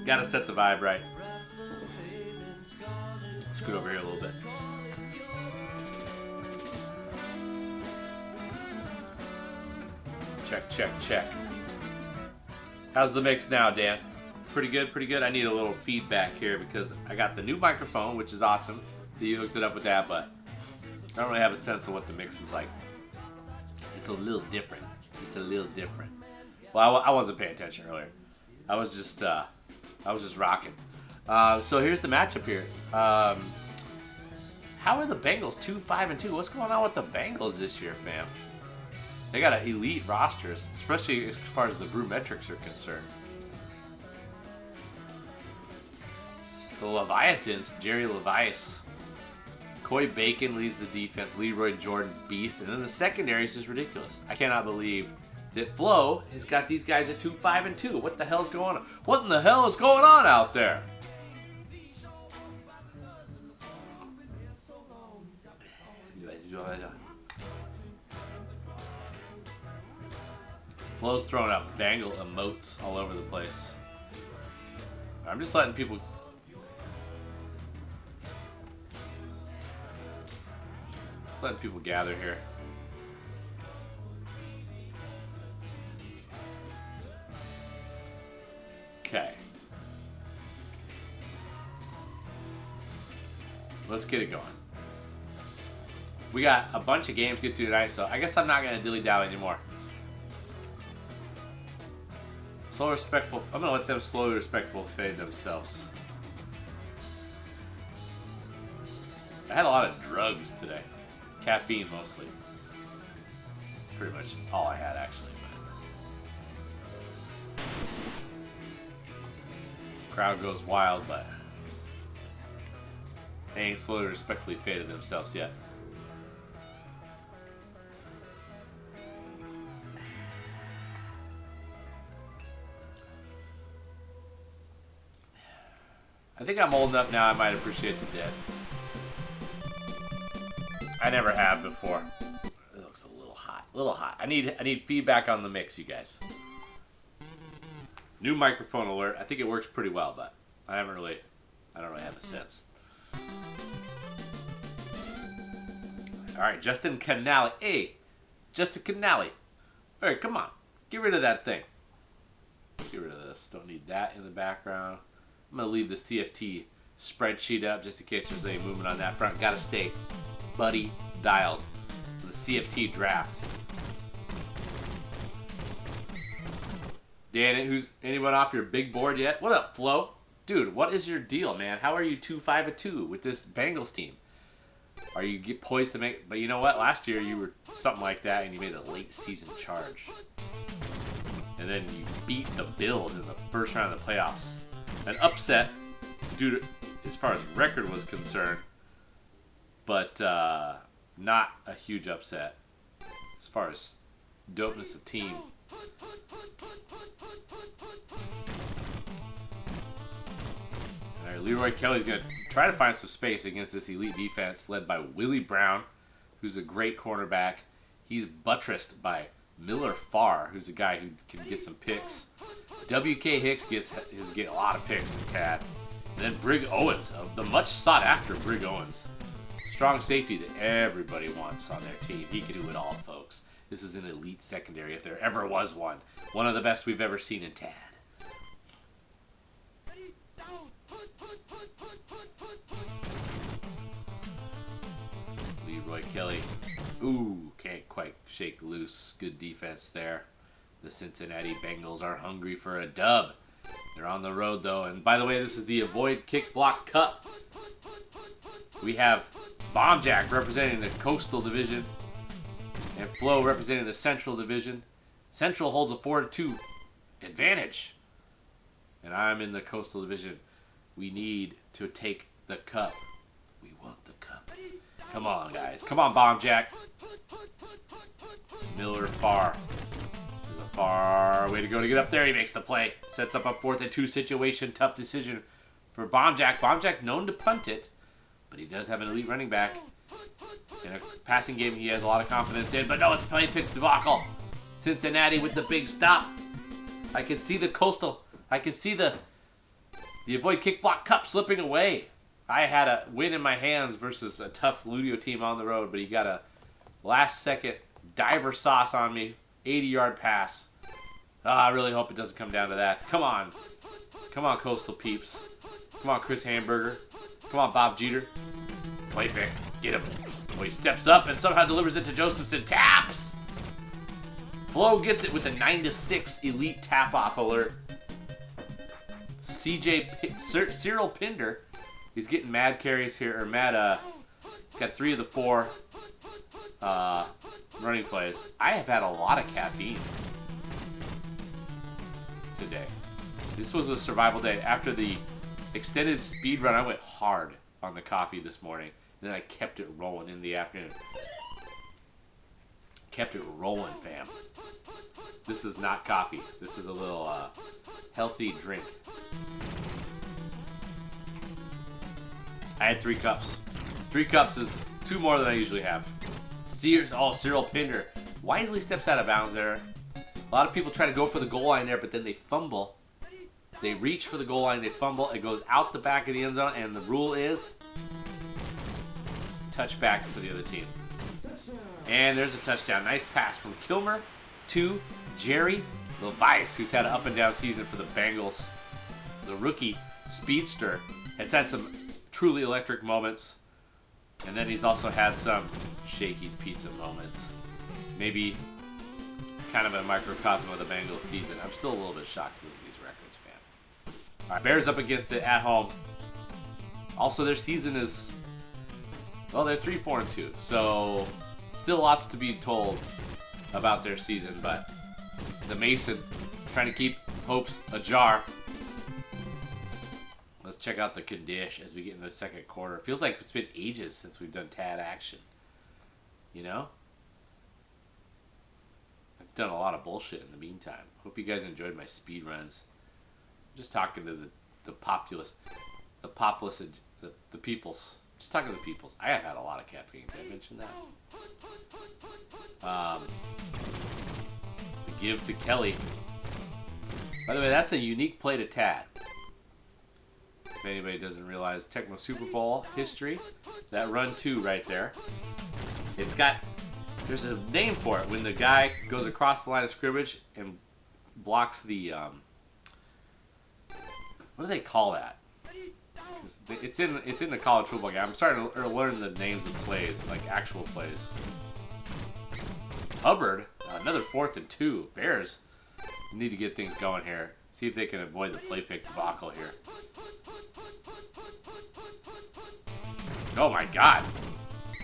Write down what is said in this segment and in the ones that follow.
Gotta set the vibe right. Scoot over here a little bit. Check, check, check. How's the mix now, Dan? Pretty good, pretty good. I need a little feedback here because I got the new microphone, which is awesome that you hooked it up with that, but I don't really have a sense of what the mix is like. It's a little different. Just a little different. Well, I wasn't paying attention earlier. I was just rocking. So here's the matchup here. How are the Bengals 2-5-2? What's going on with the Bengals this year, fam? They got an elite roster, especially as far as the brew metrics are concerned. The Leviathans, Jerry Levias. Coy Bacon leads the defense. Leroy Jordan, beast. And then the secondary is just ridiculous. I cannot believe that Flo has got these guys at 2-5-2. What the hell's going on? What in the hell is going on out there? Flo's throwing out Bengal emotes all over the place. I'm just letting people... gather here. Okay. Let's get it going. We got a bunch of games to get to tonight, so I guess I'm not going to dilly-dally anymore. Slow, respectful. I'm going to let them slowly, respectful fade themselves. I had a lot of drugs today. Caffeine, mostly. That's pretty much all I had, actually. But crowd goes wild, but they ain't slowly, respectfully faded themselves yet. I think I'm old enough now I might appreciate the dead. I never have before. It looks a little hot. A little hot. I need feedback on the mix, you guys. New microphone alert. I think it works pretty well, but I don't really have a sense. Alright, Justin Canale. Hey, Justin Canale. Alright, come on. Get rid of that thing. Get rid of this. Don't need that in the background. I'm going to leave the CFT spreadsheet up just in case there's any movement on that front. Gotta stay buddy dialed. The CFT draft. Dan, who's anyone off your big board yet? What up, Flo? Dude, what is your deal, man? How are you 2-5-2 with this Bengals team? Are you poised to make... But you know what? Last year you were something like that and you made a late season charge. And then you beat the Bills in the first round of the playoffs. An upset, due to, as far as record was concerned, but not a huge upset as far as dopeness of team. All right, Leroy Kelly's going to try to find some space against this elite defense led by Willie Brown, who's a great cornerback. He's buttressed by Miller Farr, who's a guy who can get some picks. W.K. Hicks gets a lot of picks in Tad. And then Brig Owens, the much sought after Brig Owens. Strong safety that everybody wants on their team. He can do it all, folks. This is an elite secondary if there ever was one. One of the best we've ever seen in Tad. Leroy Kelly. Ooh, can't quite shake loose. Good defense there. The Cincinnati Bengals are hungry for a dub. They're on the road, though. And by the way, this is the Avoid Kick Block Cup. We have Bomb Jack representing the Coastal Division and Flo representing the Central Division. Central holds a 4-2 advantage. And I'm in the Coastal Division. We need to take the cup. We want the cup. Come on, guys. Come on, Bomb Jack. Miller Farr. Far way to go to get up there. He makes the play. Sets up a 4th-and-2 situation. Tough decision for Bomb Jack. Bomb Jack known to punt it, but he does have an elite running back. In a passing game he has a lot of confidence in, but no, it's a play pick debacle. Cincinnati with the big stop. I can see the Coastal. I can see the The avoid kick block cup slipping away. I had a win in my hands versus a tough Ludio team on the road, but he got a last second diver sauce on me. 80-yard pass. I really hope it doesn't come down to that. Come on. Come on, Coastal Peeps. Come on, Chris Hamburger. Come on, Bob Jeter. Play pick. Get him. Well, he steps up and somehow delivers it to Josephson. Taps! Flo gets it with a 9-6 elite tap-off alert. Cyril Pinder. He's getting mad carries here, or mad, he's got 3 of the 4 running plays. I have had a lot of caffeine today. This was a survival day. After the extended speed run, I went hard on the coffee this morning. And then I kept it rolling in the afternoon. Kept it rolling, fam. This is not coffee. This is a little healthy drink. I had 3 cups. 3 cups is 2 more than I usually have. Cyril Pinder wisely steps out of bounds there. A lot of people try to go for the goal line there, but then they fumble. They reach for the goal line, they fumble. It goes out the back of the end zone, and the rule is touchback for the other team. And there's a touchdown. Nice pass from Kilmer to Jerry Levice, who's had an up-and-down season for the Bengals. The rookie speedster has had some truly electric moments, and then he's also had some Shakey's Pizza moments. Maybe kind of a microcosm of the Bengals season. I'm still a little bit shocked to look at these records, fam. All right, Bears up against it at home. Also, their season is, well, they're 3-4-2, so still lots to be told about their season, but the Mason trying to keep hopes ajar. Let's check out the condition as we get into the second quarter. It feels like it's been ages since we've done TAD action. You know? I've done a lot of bullshit in the meantime. Hope you guys enjoyed my speed runs. I'm just talking to the populace, the peoples. Just talking to the peoples. I have had a lot of caffeine. Did I mention that? The give to Kelly. By the way, that's a unique play to TAD. If anybody doesn't realize Tecmo Super Bowl history, that run 2 right there. There's a name for it when the guy goes across the line of scrimmage and blocks the, what do they call that? It's in the college football game. I'm starting to learn the names of plays, like actual plays. Hubbard, another 4th and 2. Bears need to get things going here. See if they can avoid the play pick debacle here. Oh my God.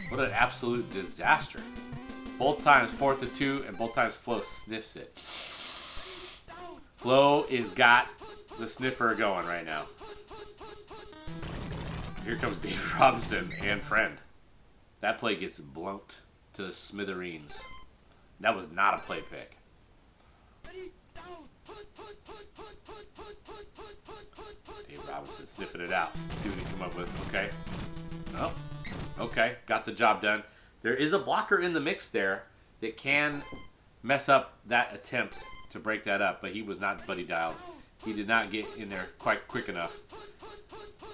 What an absolute disaster. Both times 4th and 2, and both times Flo sniffs it. Flo is got the sniffer going right now. Here comes David Robinson and friend. That play gets blunked to the smithereens. That was not a play pick. Dave Robinson sniffing it out. Let's see what he can come up with. Okay. Oh. Okay. Got the job done. There is a blocker in the mix there that can mess up that attempt to break that up, but he was not buddy dialed. He did not get in there quite quick enough.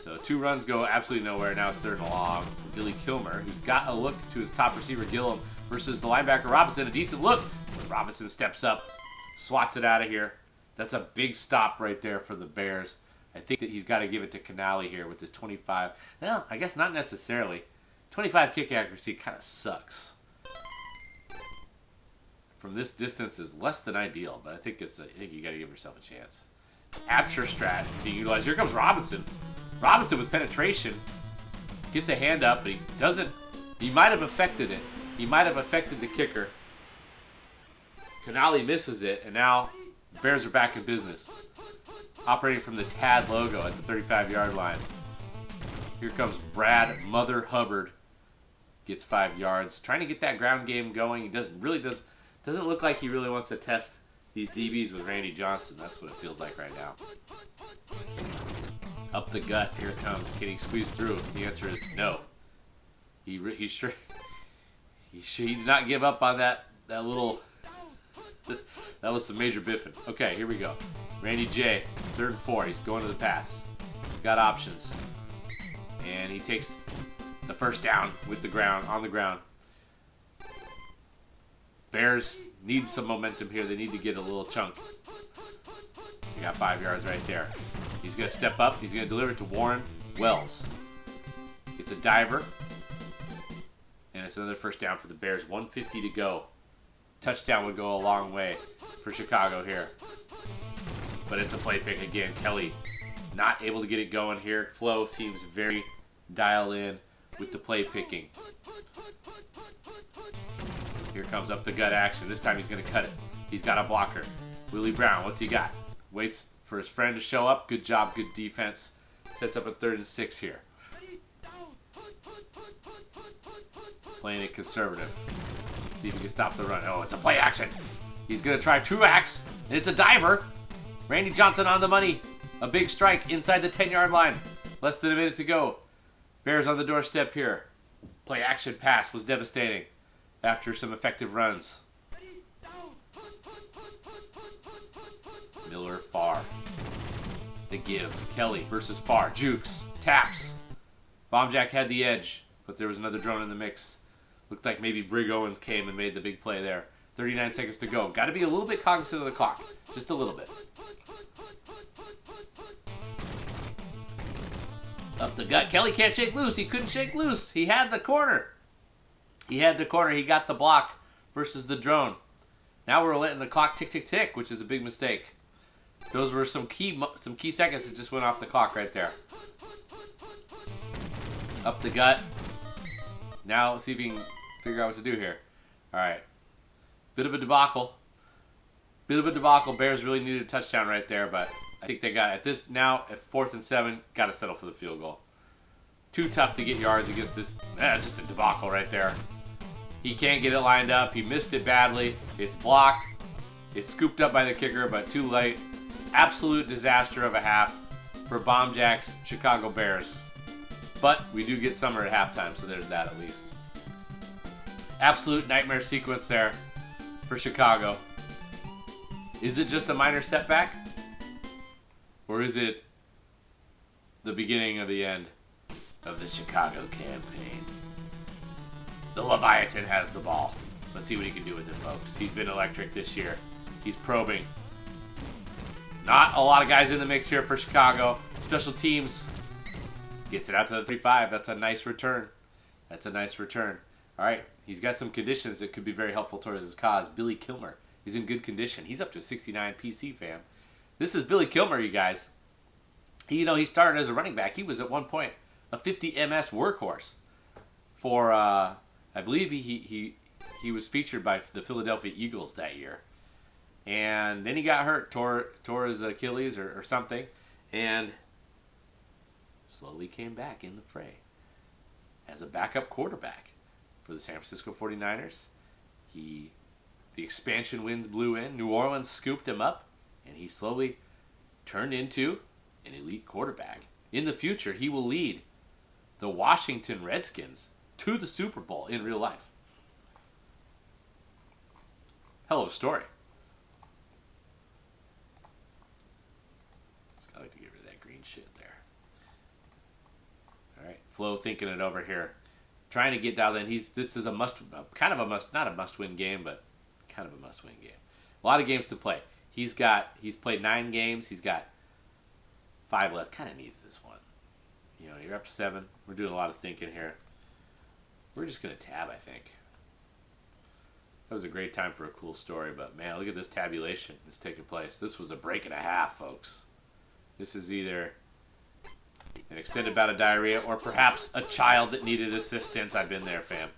So 2 runs go absolutely nowhere. Now it's 3rd and long for Billy Kilmer, who's got a look to his top receiver Gillum versus the linebacker Robinson. A decent look. Robinson steps up, swats it out of here. That's a big stop right there for the Bears. I think that he's got to give it to Canale here with his 25. Well, I guess not necessarily. 25 kick accuracy kind of sucks. From this distance is less than ideal, but I think you got to give yourself a chance. Absher strat being utilized. Here comes Robinson. Robinson with penetration. Gets a hand up, but he doesn't. He might have affected it. He might have affected the kicker. Canale misses it, and now the Bears are back in business. Operating from the TAD logo at the 35-yard line. Here comes Brad Mother Hubbard. Gets 5 yards. Trying to get that ground game going. He doesn't look like he really wants to test these DBs with Randy Johnson. That's what it feels like right now. Up the gut. Here it comes. Can he squeeze through? The answer is no. He did not give up on that little. That was some major biffing. Okay, here we go. Randy J, 3rd and 4. He's going to the pass. got options. And he takes the first down with the ground, on the ground. Bears need some momentum here. They need to get a little chunk. He got 5 yards right there. He's going to step up. He's going to deliver it to Warren Wells. It's a diver. And it's another first down for the Bears. 1:50 to go. Touchdown would go a long way for Chicago here. But it's a play pick again. Kelly not able to get it going here. Flo seems very dialed in with the play picking. Here comes up the gut action. This time he's going to cut it. He's got a blocker. Willie Brown, what's he got? Waits for his friend to show up. Good job, good defense. Sets up a 3rd and 6 here. Playing it conservative. See if he can stop the run. Oh, it's a play action. He's going to try Truax, and it's a diver. Randy Johnson on the money. A big strike inside the 10-yard line. Less than a minute to go. Bears on the doorstep here. Play action pass was devastating after some effective runs. Miller, Farr. The give. Kelly versus Farr. Jukes. Taps. Bombjack had the edge, but there was another drone in the mix. Looked like maybe Brig Owens came and made the big play there. 39 seconds to go. Got to be a little bit cognizant of the clock. Just a little bit. Up the gut. Kelly can't shake loose. He couldn't shake loose. He had the corner. He had the corner. He got the block versus the drone. Now we're letting the clock tick, tick, tick, which is a big mistake. Those were some key seconds that just went off the clock right there. Up the gut. Now let's see if we can figure out what to do here. All right. Bit of a debacle. Bears really needed a touchdown right there, but I think they got it. At this now at 4th and 7, got to settle for the field goal. Too tough to get yards against this. Just a debacle right there. He can't get it lined up. He missed it badly. It's blocked. It's scooped up by the kicker, but too late. Absolute disaster of a half for Bombjack's Chicago Bears. But we do get Summer at halftime, so there's that at least. Absolute nightmare sequence there for Chicago. Is it just a minor setback? Or is it the beginning of the end of the Chicago campaign? The Leviathan has the ball. Let's see what he can do with it, folks. He's been electric this year. He's probing. Not a lot of guys in the mix here for Chicago. Special teams. Gets it out to the 35. That's a nice return. All right. He's got some conditions that could be very helpful towards his cause. Billy Kilmer. He's in good condition. He's up to a 69 PC, fam. This is Billy Kilmer, you guys. He started as a running back. He was at one point a 50 MS workhorse for, I believe he was featured by the Philadelphia Eagles that year. And then he got hurt, tore his Achilles or something, and slowly came back in the fray as a backup quarterback for the San Francisco 49ers. The expansion winds blew in. New Orleans scooped him up, and he slowly turned into an elite quarterback. In the future, he will lead the Washington Redskins to the Super Bowl in real life. Hell of a story. I like to get rid of that green shit there. All right, Flo thinking it over here, trying to get dialed in. This is not a must-win game, but kind of a must-win game. A lot of games to play. He's played 9 games. He's got 5 left. Kind of needs this one. You're up 7. We're doing a lot of thinking here. We're just gonna tab, I think. That was a great time for a cool story, but man, look at this tabulation that's taking place. This was a break and a half, folks. This is either an extended bout of diarrhea or perhaps a child that needed assistance. I've been there, fam.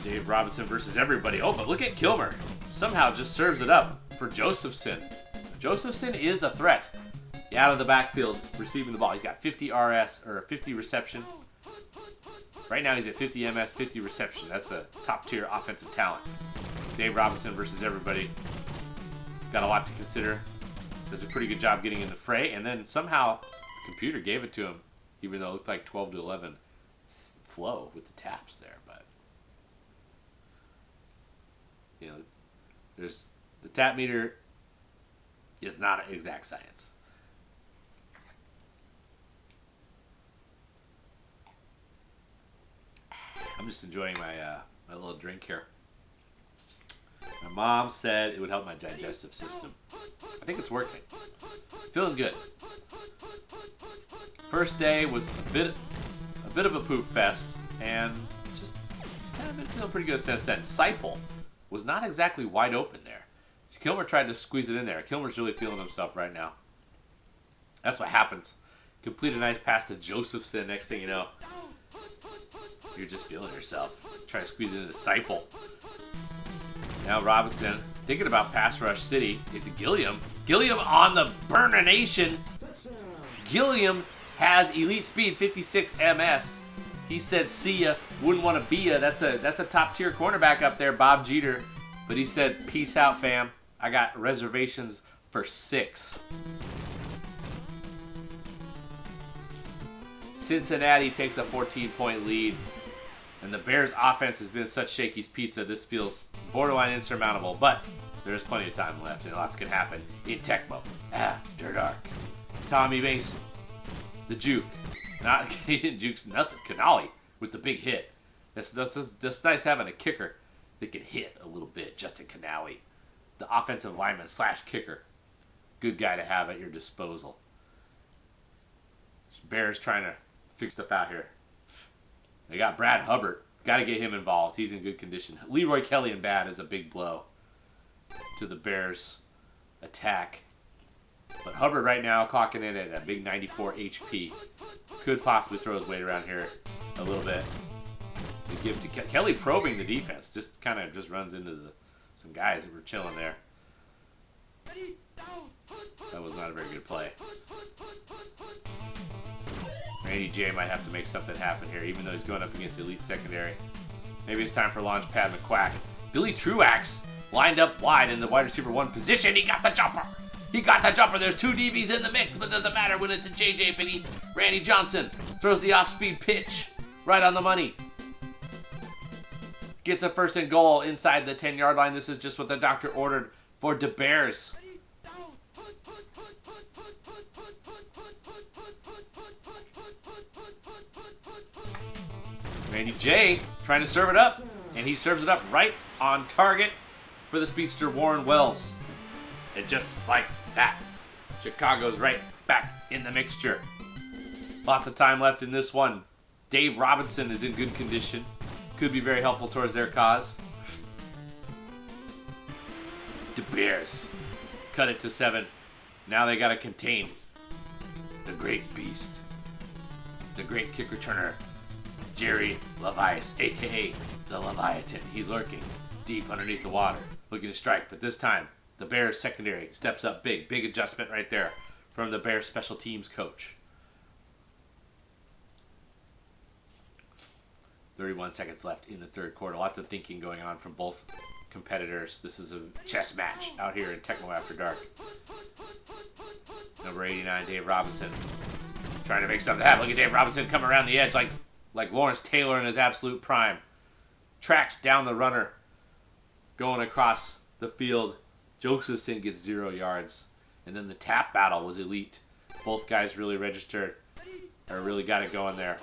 Dave Robinson versus everybody. Oh, but look at Kilmer. Somehow just serves it up for Josephson. Josephson is a threat. Out of the backfield, receiving the ball. He's got 50 RS, or 50 reception. Right now he's at 50 MS, 50 reception. That's a top-tier offensive talent. Dave Robinson versus everybody. Got a lot to consider. Does a pretty good job getting in the fray, and then somehow the computer gave it to him, even though it looked like 12 to 11 flow with the taps there. But there's the tap meter It's not an exact science. I'm just enjoying my my little drink here. My mom said it would help my digestive system. I think it's working. Feeling good. First day was a bit of a poop fest, and just kind of been feeling pretty good since then. Seipel was not exactly wide open there. Kilmer tried to squeeze it in there. Kilmer's really feeling himself right now. That's what happens. Complete a nice pass to Josephson. Next thing you know, you're just feeling yourself. Try to squeeze it into Seipel. Now Robinson, thinking about pass rush city. It's Gilliam. Gilliam on the Burner Nation. Gilliam has elite speed, 56 ms. He said, "See ya, wouldn't want to be ya." That's a top tier cornerback up there, Bob Jeter. But he said, "Peace out, fam. I got reservations for 6." Cincinnati takes a 14-point lead. And the Bears' offense has been such shaky pizza, this feels borderline insurmountable. But there's plenty of time left, and lots can happen in Tecmo after dark. Tommy Mason, the juke. He didn't juke nothing. Canali with the big hit. That's nice having a kicker that can hit a little bit. Justin Canali, the offensive lineman / kicker. Good guy to have at your disposal. Bears trying to figure stuff out here. They got Brad Hubbard. Got to get him involved. He's in good condition. Leroy Kelly in bad is a big blow to the Bears' attack. But Hubbard right now clocking in at a big 94 HP. Could possibly throw his weight around here a little bit. To give to Kelly probing the defense. Just kind of just runs into some guys that were chilling there. That was not a very good play. Randy J might have to make something happen here, even though he's going up against the elite secondary. Maybe it's time for Launchpad McQuack. Billy Truax lined up wide in the wide receiver 1 position. He got the jumper. There's 2 DBs in the mix, but it doesn't matter when it's a JJ, baby. Randy Johnson throws the off-speed pitch right on the money. Gets a 1st and goal inside the 10-yard line. This is just what the doctor ordered for the Bears. Randy J trying to serve it up, and he serves it up right on target for the speedster Warren Wells. And just like that, Chicago's right back in the mixture. Lots of time left in this one. Dave Robinson is in good condition. Could be very helpful towards their cause. The Bears cut it to 7. Now they got to contain the great beast, the great kick returner, Jerry Levias, a.k.a. the Leviathan. He's lurking deep underneath the water, looking to strike. But this time, the Bears secondary steps up big. Big adjustment right there from the Bears special teams coach. 31 seconds left in the 3rd quarter. Lots of thinking going on from both competitors. This is a chess match out here in Tecmo After Dark. Number 89, Dave Robinson, trying to make something happen. Look at Dave Robinson coming around the edge like Lawrence Taylor in his absolute prime. Tracks down the runner, going across the field. Josephson gets 0 yards. And then the tap battle was elite. Both guys really registered, or really got it going there.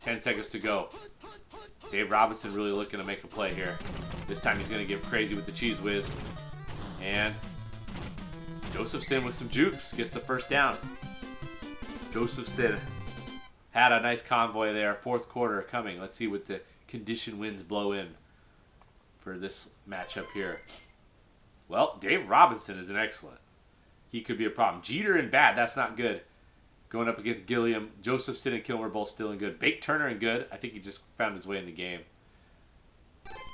10 seconds to go. Dave Robinson really looking to make a play here. This time he's going to get crazy with the cheese whiz. And Josephson with some jukes gets the 1st down. Josephson had a nice convoy there. 4th quarter coming. Let's see what the condition winds blow in for this matchup here. Well, Dave Robinson is an excellent. He could be a problem. Jeter and bad. That's not good. Going up against Gilliam. Josephson and Kilmer both still in good. Bake Turner in good. I think he just found his way in the game.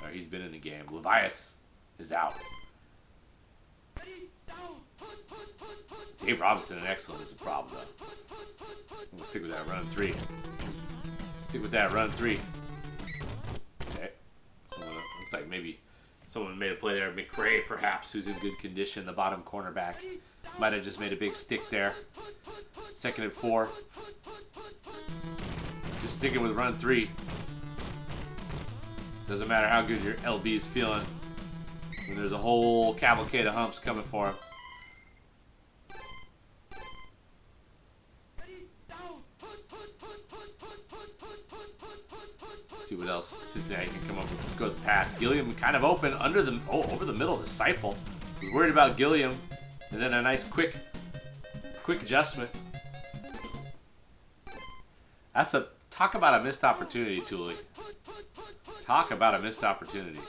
Or he's been in the game. Levias is out. Dave Robinson and excellent is a problem, though. I'm going to stick with that run 3. Stick with that run 3. Okay. Looks like maybe someone made a play there. McRae, perhaps, who's in good condition. The bottom cornerback. Might have just made a big stick there. 2nd and 4. Just sticking with run 3. Doesn't matter how good your LB is feeling. When there's a whole cavalcade of humps coming for him. See what else Cincinnati can come up with. Let's go to the pass. Gilliam kind of open over the middle of the Seipel. Was worried about Gilliam, and then a nice quick adjustment. That's a talk about a missed opportunity, Thule. Talk about a missed opportunity.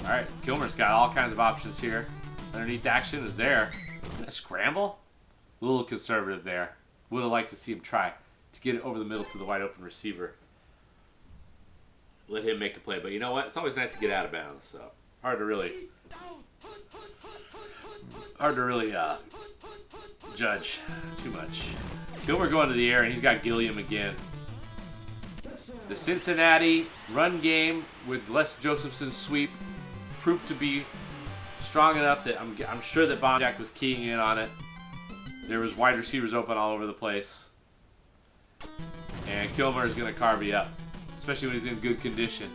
All right, Kilmer's got all kinds of options here. Underneath action is there. A scramble? A little conservative there. Would have liked to see him try to get it over the middle to the wide open receiver. Let him make a play. But you know what? It's always nice to get out of bounds. So hard to really judge too much. Kilmer going to the air, and he's got Gilliam again. The Cincinnati run game with Les Josephson's sweep proved to be strong enough that I'm sure that Bonjack was keying in on it. There was wide receivers open all over the place. And Kilmer is going to carve you up, especially when he's in good condition.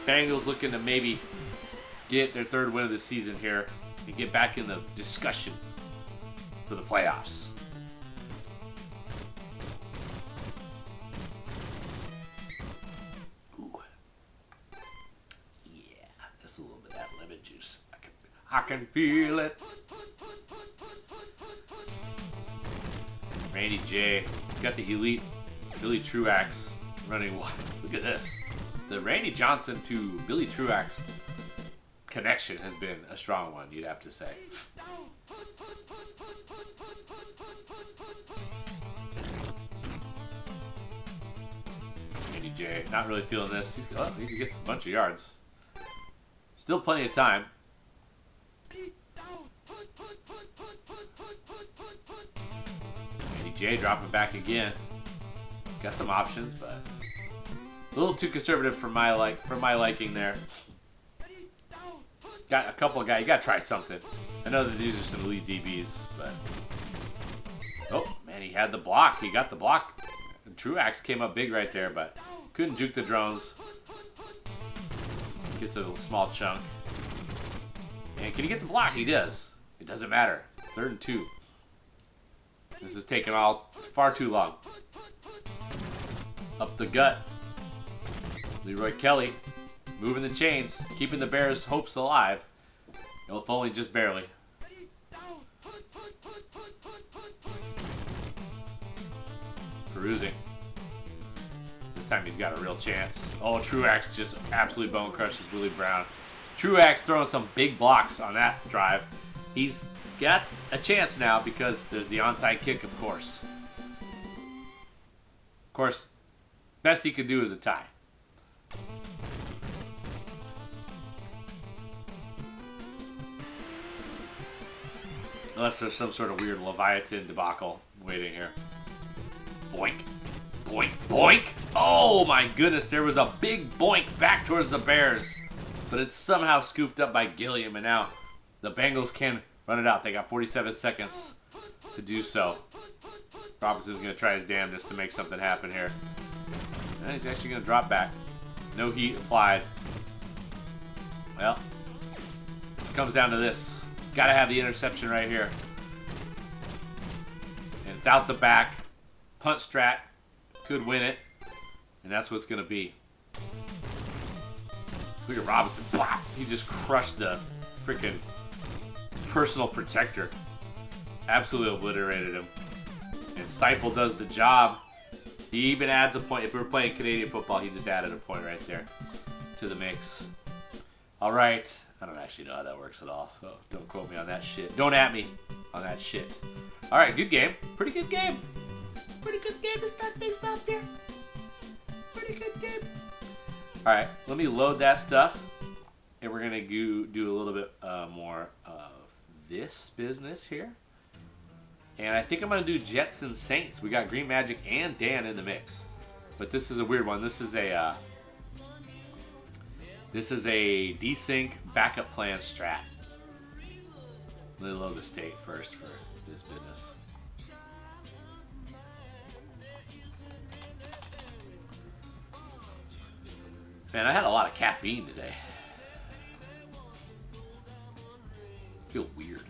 Bengals looking to maybe get their third win of the season here and get back in the discussion for the playoffs. Ooh. Yeah, that's a little bit of that lemon juice. I can feel it. Randy J. He's got the elite Billy Truax running wide. Look at this. The Randy Johnson to Billy Truax connection has been a strong one, you'd have to say. Randy J. Not really feeling this. He gets a bunch of yards. Still plenty of time. Jay dropping back again. He's got some options, but a little too conservative for my liking there. Got a couple of guys. You got to try something. I know that these are some elite DBs, but oh man, he had the block. He got the block. And Truax came up big right there, but couldn't juke the drones. Gets a small chunk. And can he get the block? He does. It doesn't matter. 3rd and 2. This is taking far too long. Up the gut. Leroy Kelly moving the chains, keeping the Bears' hopes alive. If only just barely. Perusing. This time he's got a real chance. Oh, Truax just absolutely bone crushes Willie Brown. Truax throwing some big blocks on that drive. He's got a chance now because there's the onside kick, of course. Of course, best he could do is a tie. Unless there's some sort of weird Leviathan debacle waiting here. Boink. Boink. Boink. Oh my goodness, there was a big boink back towards the Bears. But it's somehow scooped up by Gilliam, and now the Bengals can run it out. They got 47 seconds to do so. Robinson's going to try his damnedest to make something happen here. And he's actually going to drop back. No heat applied. Well, it comes down to this. Got to have the interception right here. And it's out the back. Punt strat. Could win it. And that's what it's going to be. Look at Robinson. Blah! He just crushed the freaking personal protector. Absolutely obliterated him. And Seipel does the job. He even adds a point. If we were playing Canadian football, he just added a point right there to the mix. All right. I don't actually know how that works at all, so don't quote me on that shit. Don't at me on that shit. All right, good game. Pretty good game. Pretty good game to start things off here. Pretty good game. All right, let me load that stuff, and we're gonna do a little bit more of this business here. And I think I'm gonna do Jets and Saints. We got Green Magic and Dan in the mix, but this is a weird one. This is a desync backup plan strat. Let me load the state first for this business. Man, I had a lot of caffeine today. I feel weird.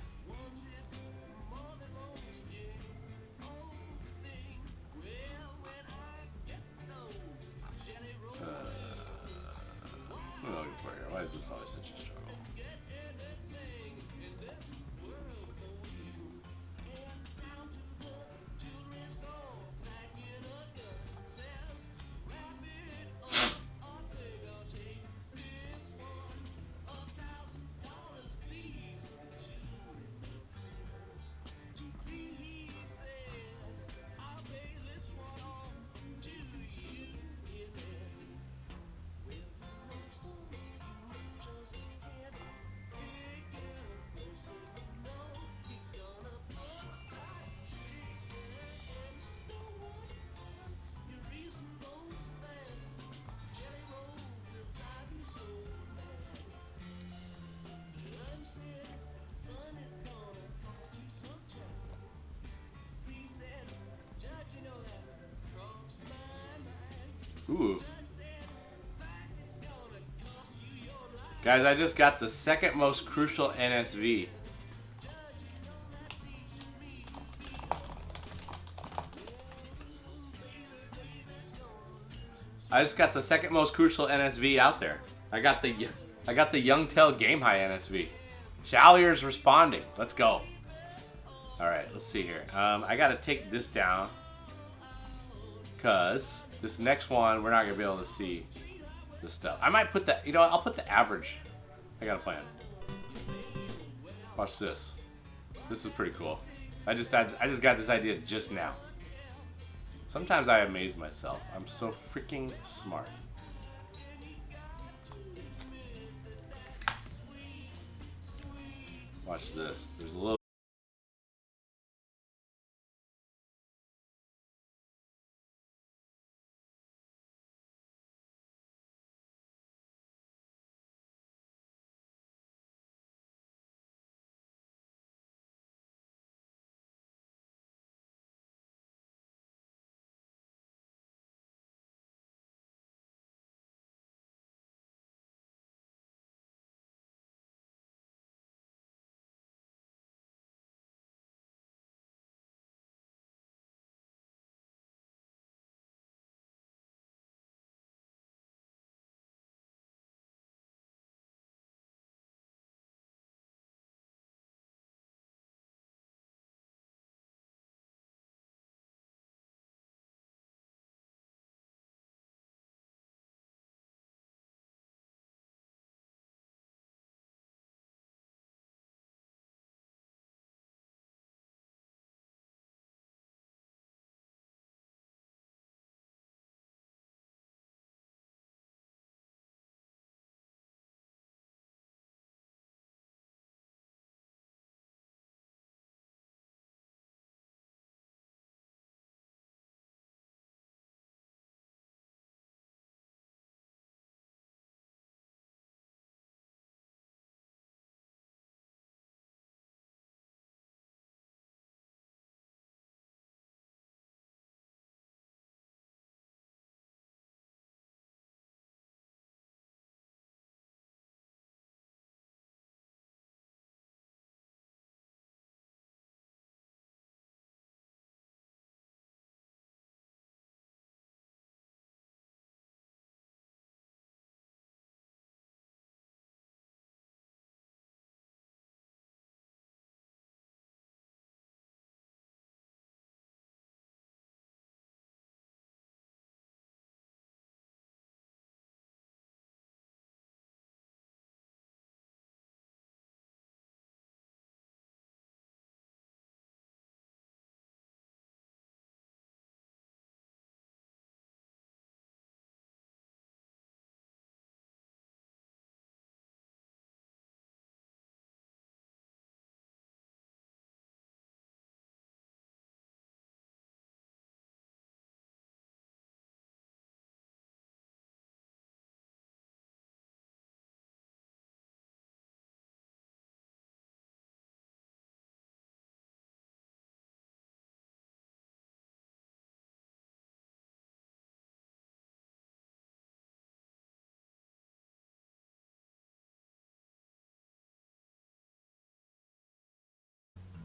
Ooh. Guys, I just got the second most crucial NSV. I just got the second most crucial NSV out there. I got the Youngtel Game High NSV. Shalier's responding. Let's go. All right, let's see here. I gotta take this down because this next one we're not gonna be able to see this stuff. I might put that. You know what? I'll put the average. I got a plan. Watch this. This is pretty cool. I just got this idea just now. Sometimes I amaze myself. I'm so freaking smart. Watch this. There's a little.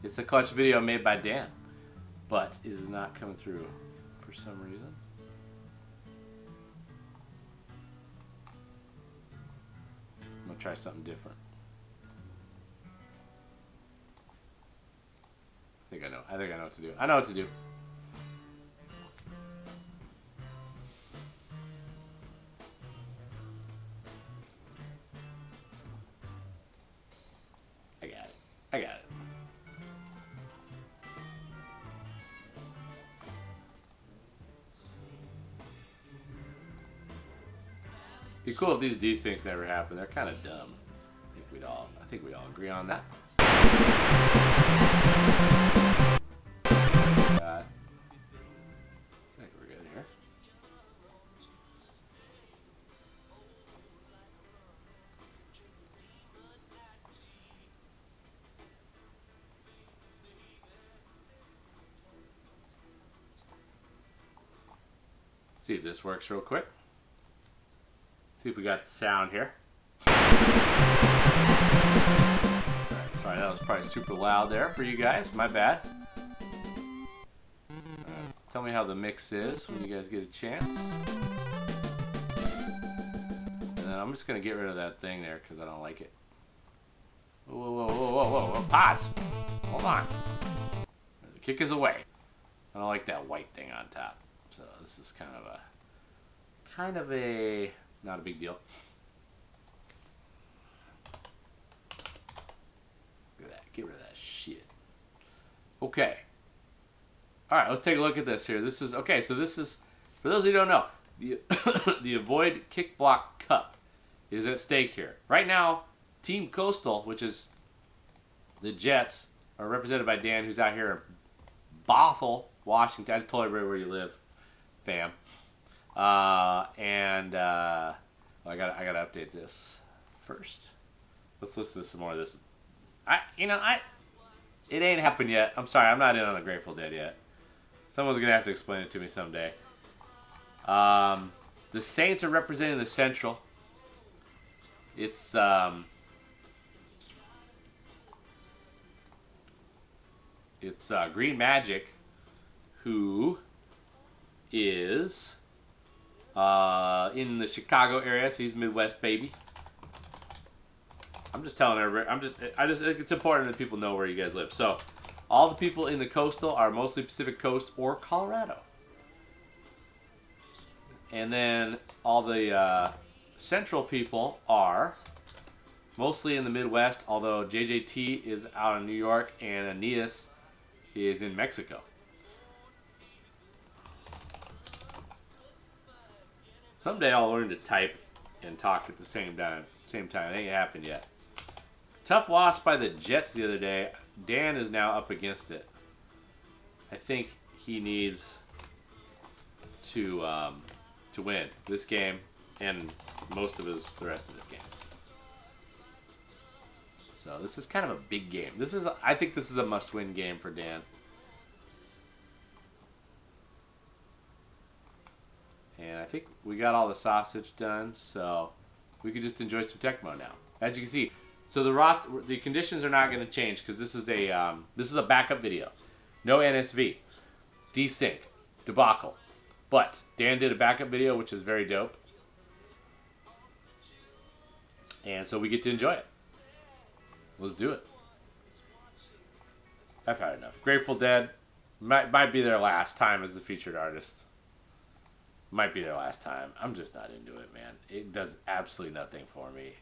It's a clutch video made by Dan, but it is not coming through for some reason. I'm gonna try something different. I think I know what to do. I know what to do. I got it. Be cool if these things never happen. They're kind of dumb. I think we'd all agree on that. I think we're good here. See if this works real quick. See if we got the sound here. Alright, sorry, that was probably super loud there for you guys. My bad. Tell me how the mix is when you guys get a chance. And then I'm just going to get rid of that thing there because I don't like it. Whoa, whoa, whoa, whoa, whoa, whoa. Pause. Hold on. The kick is away. I don't like that white thing on top. So this is kind of a, not a big deal. Look at that. Get rid of that shit. Okay. All right, let's take a look at this here. This is, okay, so this is, for those who don't know, the, the Avoid Kick Block Cup is at stake here. Right now, Team Coastal, which is the Jets, are represented by Dan, who's out here in Bothell, Washington. I just told everybody where you live, fam. Well, I gotta update this first. Let's listen to some more of this. It ain't happened yet. I'm sorry, I'm not in on the Grateful Dead yet. Someone's gonna have to explain it to me someday. The Saints are representing the Central. It's Green Magic, who is in the Chicago area, so he's Midwest baby. I'm just telling everybody. I just think it's important that people know where you guys live. So, all the people in the Coastal are mostly Pacific Coast or Colorado, and then all the Central people are mostly in the Midwest. Although JJT is out in New York and Aeneas is in Mexico. Someday I'll learn to type and talk at the same time. It ain't happened yet. Tough loss by the Jets the other day. Dan is now up against it. I think he needs to win this game and most of the rest of his games. So this is kind of a big game. I think this is a must-win game for Dan. And I think we got all the sausage done, so we can just enjoy some Tecmo now. As you can see, so the conditions are not going to change because this is a backup video. No NSV, desync, debacle. But Dan did a backup video, which is very dope. And so we get to enjoy it. Let's do it. I've had enough. Grateful Dead might be their last time as the featured artist. Might be their last time. I'm just not into it, man. It does absolutely nothing for me.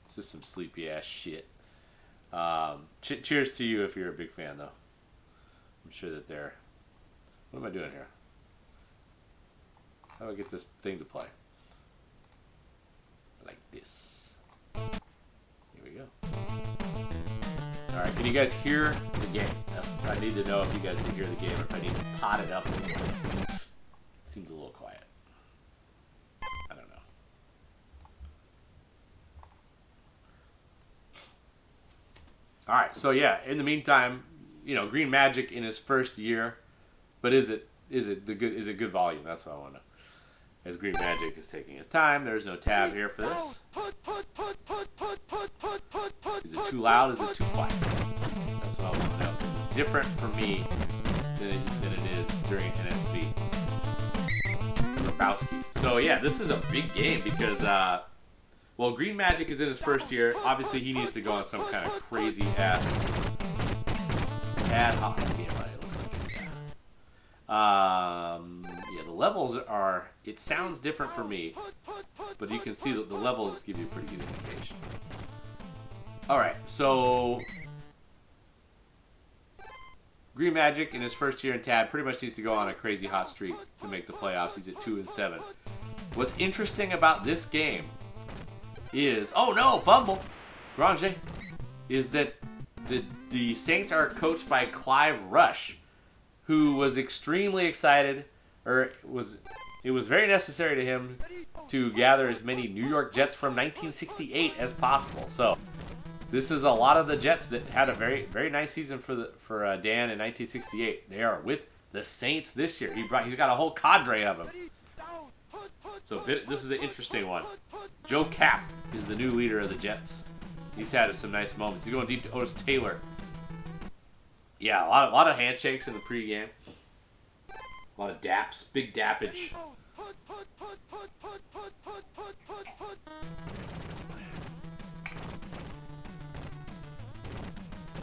It's just some sleepy ass shit. Cheers to you if you're a big fan, though. I'm sure that they're... What am I doing here? How do I get this thing to play? Like this. Here we go. Alright, can you guys hear the game? I need to know if you guys can hear the game or if I need to pot it up a little bit. Seems a little quiet. I don't know. Alright, so yeah, in the meantime, Green Magic in his first year, but is it good volume? That's what I want to know. As Green Magic is taking his time, there's no tab here for this. Is it too loud? Is it too quiet? That's what I want to know. This is different for me than it is during NSV. Grabowski. So yeah, this is a big game because, Green Magic is in his first year. Obviously, he needs to go on some kind of crazy ass ad hoc game. It looks like. Yeah, the levels are. It sounds different for me, but you can see that the levels give you a pretty good indication. All right, so Green Magic in his first year in TAD pretty much needs to go on a crazy hot streak to make the playoffs. He's at 2-7. What's interesting about this game is, oh no, fumble, Granger, is that the Saints are coached by Clive Rush, who was extremely excited, it was very necessary to him to gather as many New York Jets from 1968 as possible. So this is a lot of the Jets that had a very, very nice season for Dan in 1968. They are with the Saints this year. He's got a whole cadre of them. So this is an interesting one. Joe Kapp is the new leader of the Jets. He's had some nice moments. He's going deep to Otis Taylor. Yeah, a lot of handshakes in the pregame. A lot of daps, big dappage.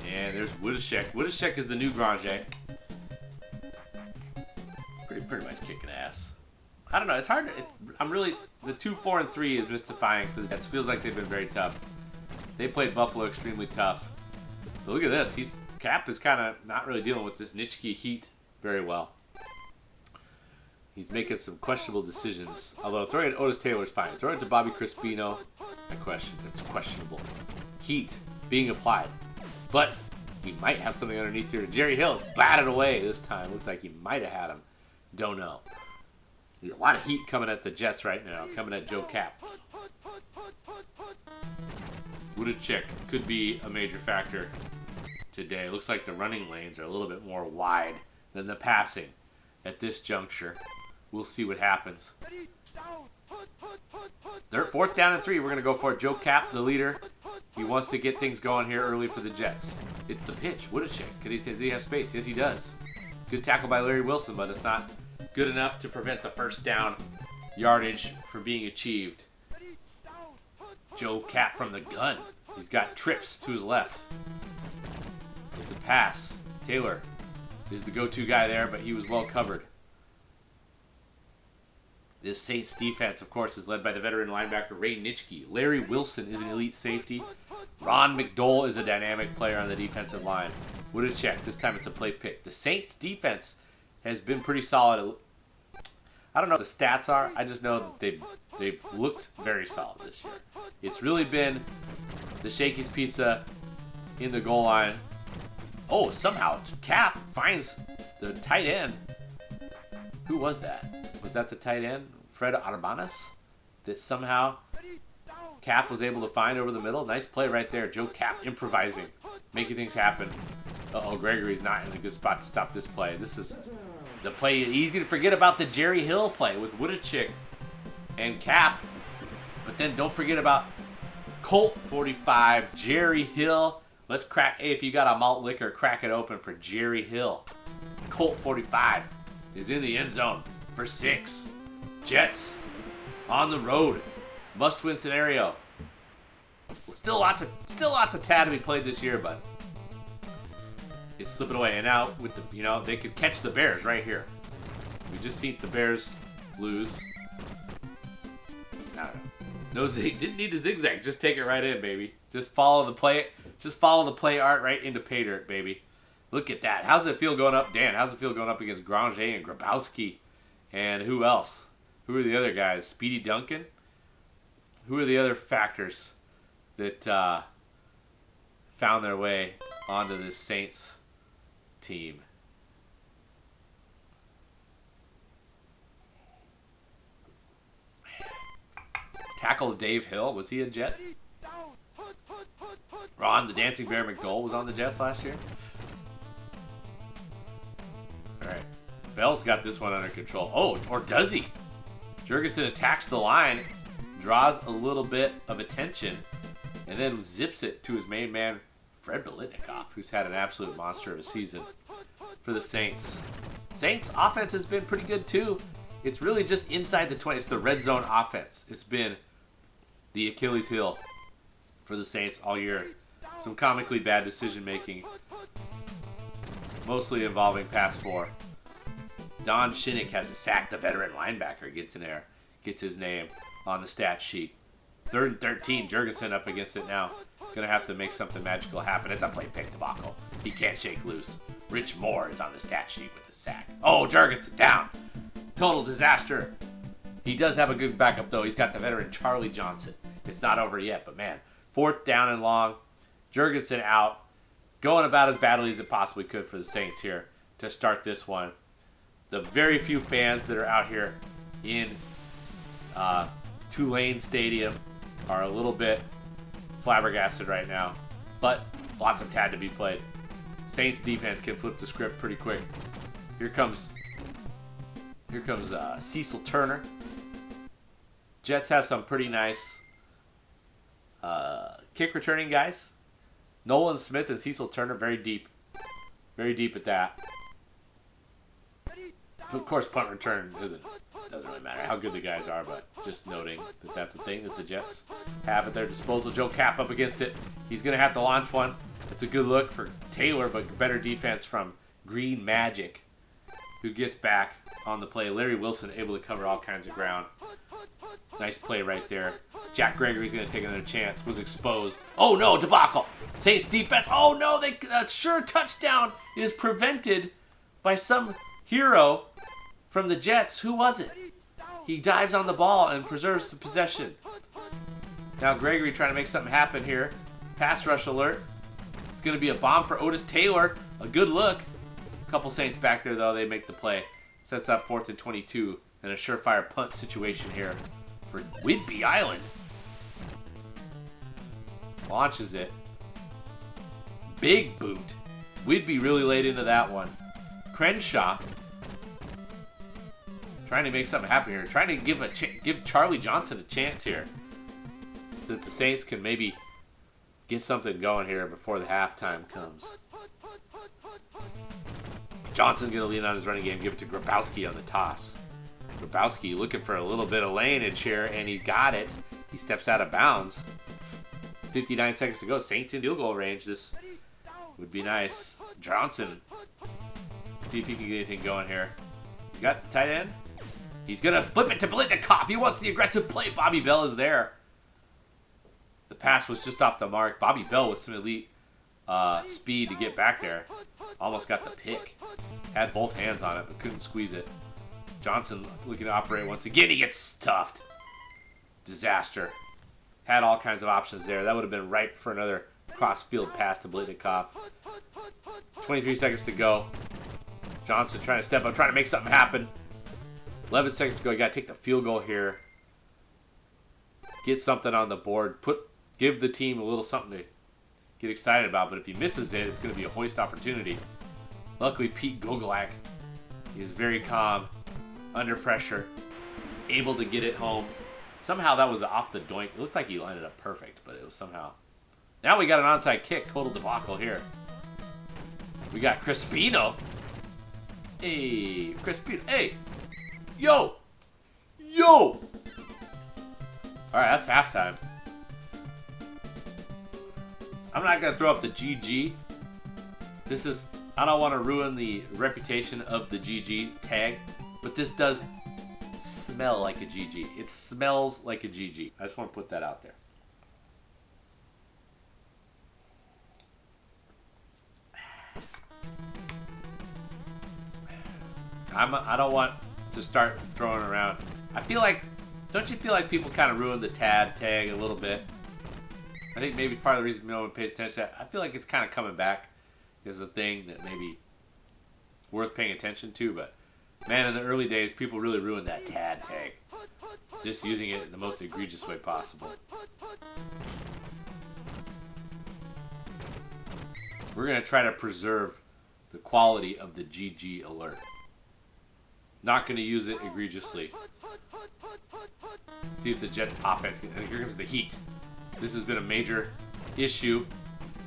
And there's Widashek. Widashek is the new Granger. Pretty much kicking ass. I don't know. It's hard. I'm really the 2, 4, and 3 is mystifying for the Jets. Feels like they've been very tough. They played Buffalo extremely tough. But look at this. Kapp is kind of not really dealing with this Nitschke heat very well. He's making some questionable decisions. Although throwing at Otis Taylor is fine. Throwing it to Bobby Crispino, it's questionable. Heat being applied. But he might have something underneath here. Jerry Hill batted away this time. Looked like he might have had him. Don't know. There's a lot of heat coming at the Jets right now. Coming at Joe Kapp. Widacek could be a major factor today. Looks like the running lanes are a little bit more wide than the passing at this juncture. We'll see what happens. 4th down and 3. We're going to go for it. Joe Kapp, the leader. He wants to get things going here early for the Jets. It's the pitch. Widacek. Does he have space? Yes, he does. Good tackle by Larry Wilson, but it's not good enough to prevent the first down yardage from being achieved. Joe Kapp from the gun. He's got trips to his left. It's a pass. Taylor is the go-to guy there, but he was well covered. This Saints defense, of course, is led by the veteran linebacker Ray Nitschke. Larry Wilson is an elite safety. Ron McDowell is a dynamic player on the defensive line. Widacek. This time it's a play pick. The Saints defense has been pretty solid. I don't know what the stats are. I just know that they've looked very solid this year. It's really been the Shakey's Pizza in the goal line. Oh, somehow Kapp finds the tight end. Who was that? Was that the tight end? Fred Arbanas? That somehow Kapp was able to find over the middle. Nice play right there. Joe Kapp improvising, making things happen. Uh-oh, Gregory's not in a good spot to stop this play. This is the play. Easy to forget about the Jerry Hill play with Widacek and Kapp. But then don't forget about Colt 45, Jerry Hill. Let's crack. Hey, if you got a malt liquor, crack it open for Jerry Hill. Colt 45 is in the end zone for 6. Jets on the road. Must-win scenario. Still lots of tad to be played this year, but it's slipping away. And now with the, they could catch the Bears right here. We just seen the Bears lose. I don't know. No zig. Didn't need to zigzag. Just take it right in, baby. Just follow the play. Just follow the play art right into pay dirt, baby. Look at that. How's it feel going up, Dan? How's it feel going up against Granger and Grabowski? And who else? Who are the other guys? Speedy Duncan? Who are the other factors that found their way onto this Saints team? Tackle Dave Hill. Was he a Jet? Ron, the Dancing Bear McDowell was on the Jets last year. Alright. Bell's got this one under control. Oh, or does he? Jurgensen attacks the line, draws a little bit of attention, and then zips it to his main man, Fred Biletnikoff, who's had an absolute monster of a season for the Saints. Saints offense has been pretty good too. It's really just inside the 20. It's the red zone offense. It's been the Achilles heel for the Saints all year. Some comically bad decision making, mostly involving pass 4. Don Shinnick has a sack. The veteran linebacker gets in there, gets his name on the stat sheet. 3rd and 13. Jurgensen up against it now. Gonna have to make something magical happen. It's a play pick debacle. He can't shake loose. Rich Moore is on the stat sheet with a sack. Oh, Jurgensen down. Total disaster. He does have a good backup though. He's got the veteran Charlie Johnson. It's not over yet, but man, 4th down and long. Jurgensen out. Going about as badly as it possibly could for the Saints here to start this one. The very few fans that are out here in Tulane Stadium are a little bit flabbergasted right now, but lots of tad to be played. Saints defense can flip the script pretty quick. Here comes Cecil Turner. Jets have some pretty nice kick returning guys. Nolan Smith and Cecil Turner, very deep at that. But of course, punt return doesn't really matter how good the guys are, but just noting that that's the thing that the Jets have at their disposal. Joe Kapp up against it. He's going to have to launch one. It's a good look for Taylor, but better defense from Green Magic, who gets back on the play. Larry Wilson able to cover all kinds of ground. Nice play right there. Jack Gregory's going to take another chance. Was exposed. Oh no, debacle. Saints defense. Oh no, a sure touchdown is prevented by some hero from the Jets. Who was it? He dives on the ball and preserves the possession. Now Gregory trying to make something happen here. Pass rush alert. It's going to be a bomb for Otis Taylor. A good look. A couple Saints back there, though. They make the play. Sets up 4th and 22 and a surefire punt situation here for Whidbey Island. Launches it. Big boot. Whidbey really laid into that one. Crenshaw trying to make something happen here. Trying to give Charlie Johnson a chance here, so that the Saints can maybe get something going here before the halftime comes. Johnson going to lean on his running game, give it to Grabowski on the toss. Grabowski looking for a little bit of laneage here, and he got it. He steps out of bounds. 59 seconds to go. Saints in field goal range. This would be nice. Johnson. See if he can get anything going here. He's got the tight end. He's going to flip it to Blitnikoff. He wants the aggressive play. Bobby Bell is there. The pass was just off the mark. Bobby Bell with some elite speed to get back there. Almost got the pick. Had both hands on it, but couldn't squeeze it. Johnson looking to operate once again. He gets stuffed. Disaster. Had all kinds of options there. That would have been ripe for another cross-field pass to Blitnikoff. 23 seconds to go. Johnson trying to step up, trying to make something happen. 11 seconds to go. You got to take the field goal here. Get something on the board. Give the team a little something to get excited about. But if he misses it, it's going to be a hoist opportunity. Luckily, Pete Gogolak is very calm, under pressure, able to get it home. Somehow that was off the doink. It looked like he lined it up perfect, but it was somehow. Now we got an onside kick. Total debacle here. We got Crispino. Hey, Crispino. Hey. Yo. Yo. All right, that's halftime. I'm not going to throw up the GG. I don't want to ruin the reputation of the GG tag, but this does smell like a GG. It smells like a GG. I just want to put that out there. I don't want to start throwing around. Don't you feel like people kind of ruined the TAD tag a little bit? I think maybe part of the reason no one pays attention to that, I feel like it's kind of coming back as a thing that maybe worth paying attention to. But man, in the early days, people really ruined that TAD tag, just using it in the most egregious way possible. We're going to try to preserve the quality of the GG alert. Not going to use it egregiously. See if the Jets offense can. Here comes the heat. This has been a major issue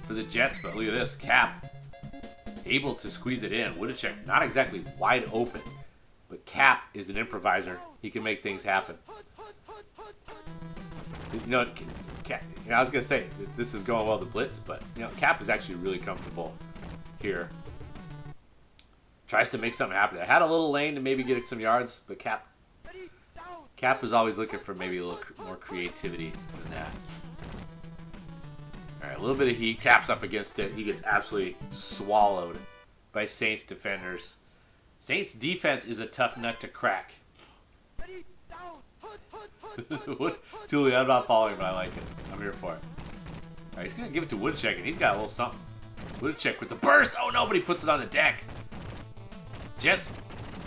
for the Jets, but look at this. Cap able to squeeze it in. Wodacek not exactly wide open, but Cap is an improviser. He can make things happen. I was going to say, this is going well to blitz, but Cap is actually really comfortable here. Tries to make something happen. I had a little lane to maybe get some yards, but Cap is always looking for maybe a little more creativity than that. All right, a little bit of heat. Cap's up against it. He gets absolutely swallowed by Saints defenders. Saints defense is a tough nut to crack. Julie, I'm not following, but I like it. I'm here for it. All right, he's going to give it to Wodacek, and he's got a little something. Wodacek with the burst. Oh, nobody puts it on the deck. Jets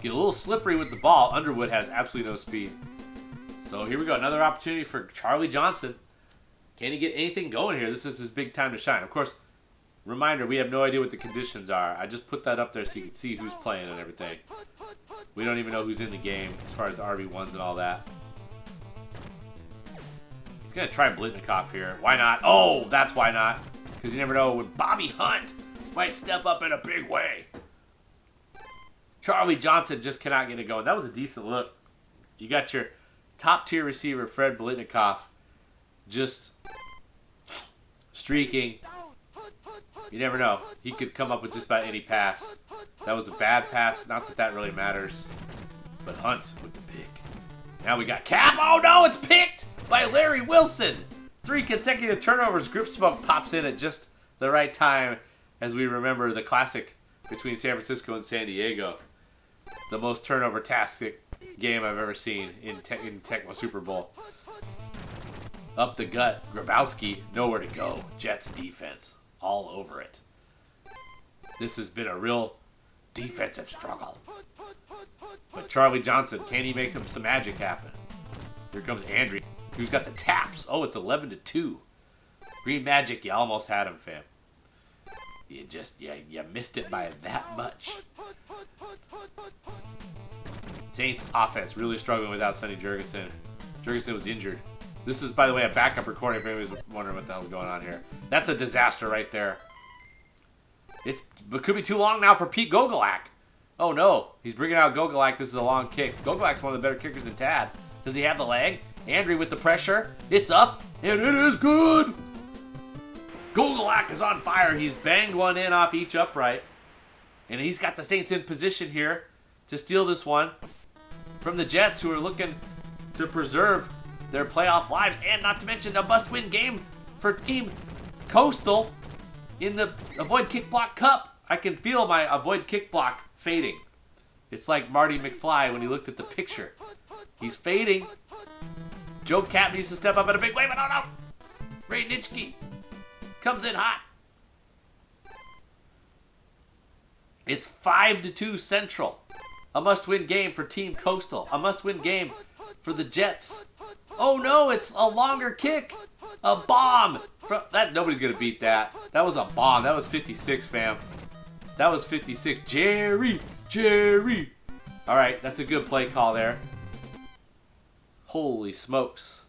get a little slippery with the ball. Underwood has absolutely no speed. So here we go. Another opportunity for Charlie Johnson. Can he get anything going here? This is his big time to shine. Of course, reminder, we have no idea what the conditions are. I just put that up there so you can see who's playing and everything. We don't even know who's in the game as far as RB1s and all that. Gonna try Blitnikoff here. Why not? Oh, that's why not. Because you never know when Bobby Hunt might step up in a big way. Charlie Johnson just cannot get it going. That was a decent look. You got your top tier receiver, Fred Blitnikoff, just streaking. You never know. He could come up with just about any pass. That was a bad pass. Not that that really matters. But Hunt with the pick. Now we got Cap. Oh no, it's picked by Larry Wilson. 3 consecutive turnovers. Grip Smoke pops in at just the right time as we remember the classic between San Francisco and San Diego. The most turnover-tastic game I've ever seen in Tecmo Super Bowl. Up the gut. Grabowski, nowhere to go. Jets defense all over it. This has been a real defensive struggle. But Charlie Johnson, can he make him some magic happen? Here comes Andrew, who's got the taps. Oh, it's 11-2. Green Magic, you almost had him, fam. You missed it by that much. Saints offense really struggling without Sonny Jurgensen. Jurgensen was injured. This is, by the way, a backup recording if anybody's wondering what the hell's going on here. That's a disaster right there. It could be too long now for Pete Gogolak. Oh no, he's bringing out Gogolak. This is a long kick. Gogolak's one of the better kickers in TAD. Does he have the leg? Andrew with the pressure. It's up, and it is good. Gogolak is on fire. He's banged one in off each upright. And he's got the Saints in position here to steal this one from the Jets, who are looking to preserve their playoff lives, and not to mention a must-win game for Team Coastal in the Avoid Kick Block Cup. I can feel my Avoid Kick Block fading. It's like Marty McFly when he looked at the picture. He's fading. Joe Cap needs to step up in a big way, but no. Ray Nitschke comes in hot. It's 5-2 Central. A must-win game for Team Coastal. A must-win game for the Jets. Oh no, it's a longer kick. A bomb. Nobody's going to beat that. That was a bomb. That was 56, fam. That was 56. Jerry. All right, that's a good play call there. Holy smokes.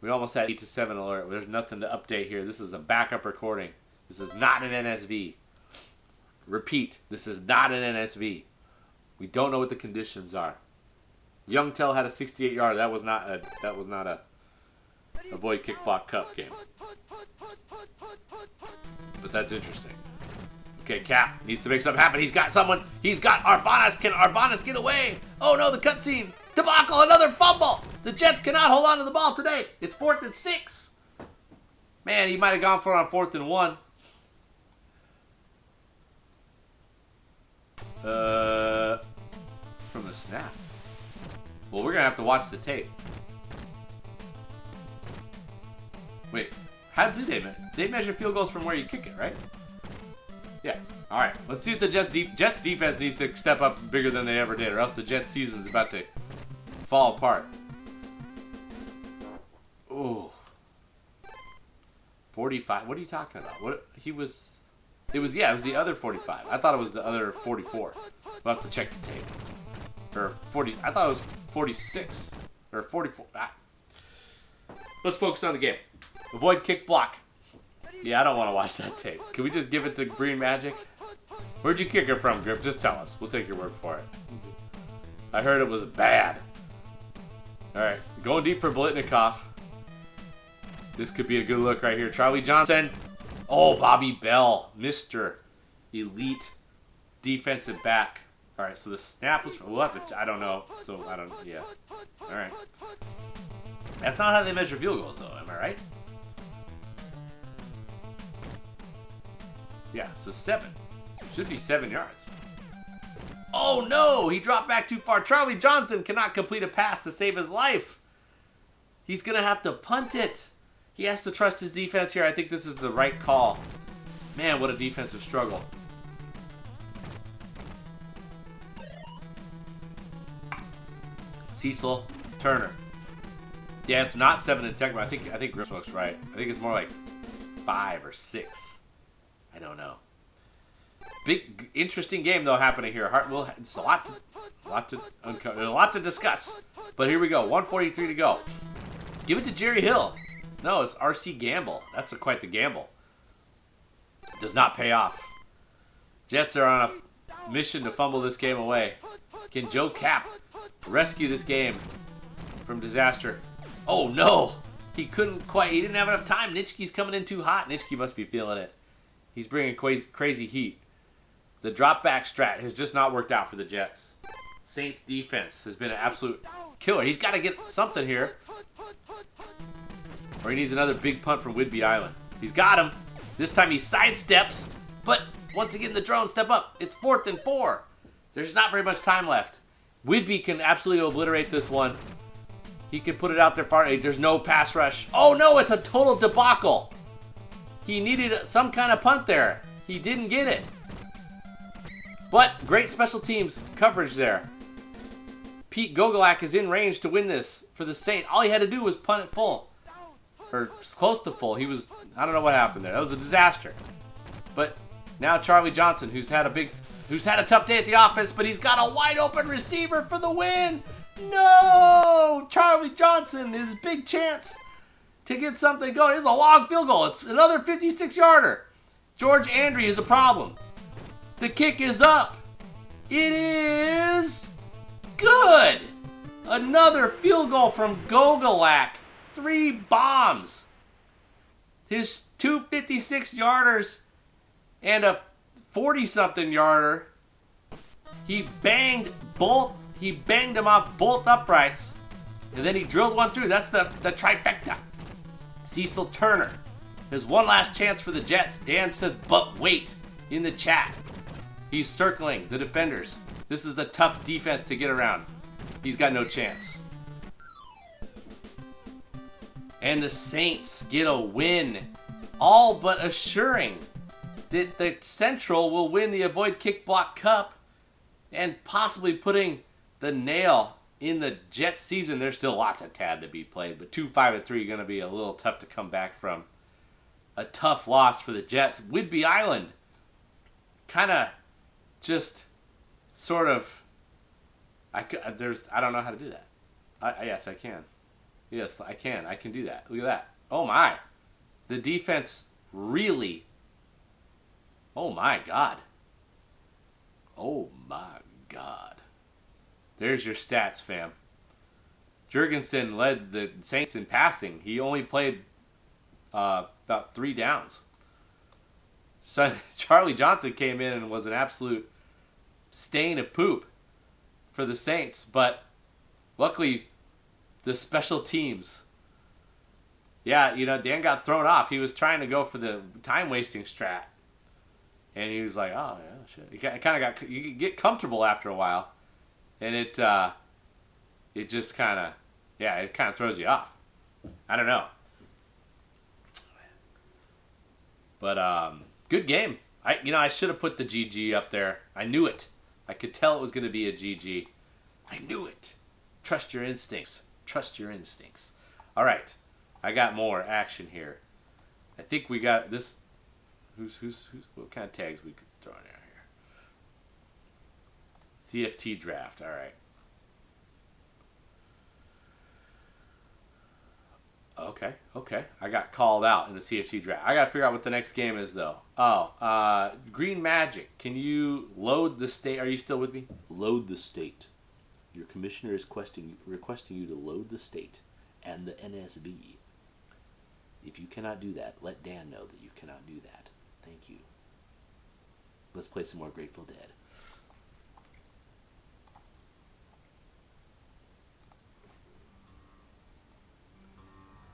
We almost had 8-7 alert. There's nothing to update here. This is a backup recording. This is not an NSV. Repeat, this is not an NSV. We don't know what the conditions are. Youngtel had a 68-yarder. That was not a Avoid Kick Block Cup game. But that's interesting. Okay, Cap needs to make something happen. He's got someone. He's got Arbanas. Can Arbanas get away? Oh no, the cutscene. Debacle, another fumble. The Jets cannot hold on to the ball today. It's 4th and 6. Man, he might have gone for it on 4th and 1. From the snap. Well, we're gonna have to watch the tape. Wait, how do they measure field goals from where you kick it, right? Yeah. All right. Let's see if the Jets defense needs to step up bigger than they ever did, or else the Jets season's about to fall apart. Ooh. 45. What are you talking about? It was the other 45. I thought it was the other 44. We'll have to check the tape. Or 40. I thought it was 46 or 44. Let's focus on the game. Avoid kick block. Yeah, I don't want to watch that tape. Can we just give it to Green Magic? Where'd you kick it from, Grip? Just tell us. We'll take your word for it. I heard it was bad. All right, going deep for Blitnikoff. This could be a good look right here. Charlie Johnson. Oh, Bobby Bell, Mr. Elite defensive back. All right, so the snap was. We'll have to. I don't know. So I don't. Yeah. All right. That's not how they measure field goals, though. Am I right? Yeah. So 7. Should be 7 yards. Oh no! He dropped back too far. Charlie Johnson cannot complete a pass to save his life. He's gonna have to punt it. He has to trust his defense here. I think this is the right call. Man, what a defensive struggle. Cecil Turner. Yeah, it's not 7 in Tecmo. I think Gripsmoke's right. I think it's more like 5 or 6. I don't know. Big, interesting game though happening here. It's a lot to uncover. There's a lot to discuss. But here we go. 1:43 to go. Give it to Jerry Hill. No, it's RC Gamble. That's quite the gamble. It does not pay off. Jets are on a mission to fumble this game away. Can Joe Cap rescue this game from disaster? Oh no! He couldn't quite. He didn't have enough time. Nitschke's coming in too hot. Nitschke must be feeling it. He's bringing crazy heat. The drop back strat has just not worked out for the Jets. Saints defense has been an absolute killer. He's got to get something here. Or he needs another big punt from Whidbey Island. He's got him. This time he sidesteps. But once again, the drone step up. It's 4th and 4. There's not very much time left. Whidbey can absolutely obliterate this one. He can put it out there far. There's no pass rush. Oh no, it's a total debacle. He needed some kind of punt there. He didn't get it. But great special teams coverage there. Pete Gogolak is in range to win this for the Saints. All he had to do was punt it full. Or close to full. I don't know what happened there. That was a disaster. But now Charlie Johnson, who's had a tough day at the office, but he's got a wide open receiver for the win. No! Charlie Johnson, his big chance to get something going. It's a long field goal. It's another 56-yarder. George Andre is a problem. The kick is up. It is good. Another field goal from Gogolak. 3 bombs. His 2 56-yarders and a 40-something yarder. He banged them off both uprights. And then he drilled one through. That's the trifecta. Cecil Turner has one last chance for the Jets. Dan says, but wait, in the chat. He's circling the defenders. This is a tough defense to get around. He's got no chance. And the Saints get a win, all but assuring that the Central will win the Avoid Kick Block Cup and possibly putting the nail in the Jets season. There's still lots of tad to be played, but 2-5-3 are going to be a little tough to come back from. A tough loss for the Jets. Whidbey Island kind of just sort of, I don't know how to do that. Yes, I can. Yes, I can. I can do that. Look at that. Oh my. The defense really, oh my God. Oh my God. There's your stats, fam. Jurgensen led the Saints in passing. He only played about 3 downs. So Charlie Johnson came in and was an absolute stain of poop for the Saints. But luckily, the special teams. Yeah, Dan got thrown off. He was trying to go for the time-wasting strat. And he was like, oh, yeah, shit. He kind of got, you get comfortable after a while. And it just kind of, it kind of throws you off. I don't know. But good game. I should have put the GG up there. I knew it. I could tell it was going to be a GG. I knew it. Trust your instincts. Trust your instincts. All right. I got more action here. I think we got this. Who's what kind of tags we could throw in here? CFT draft. All right. Okay. I got called out in the CFT draft. I got to figure out what the next game is, though. Green Magic. Can you load the state? Are you still with me? Load the state. Your commissioner is requesting you to load the state and the NSV. If you cannot do that, let Dan know that you cannot do that. Thank you. Let's play some more Grateful Dead.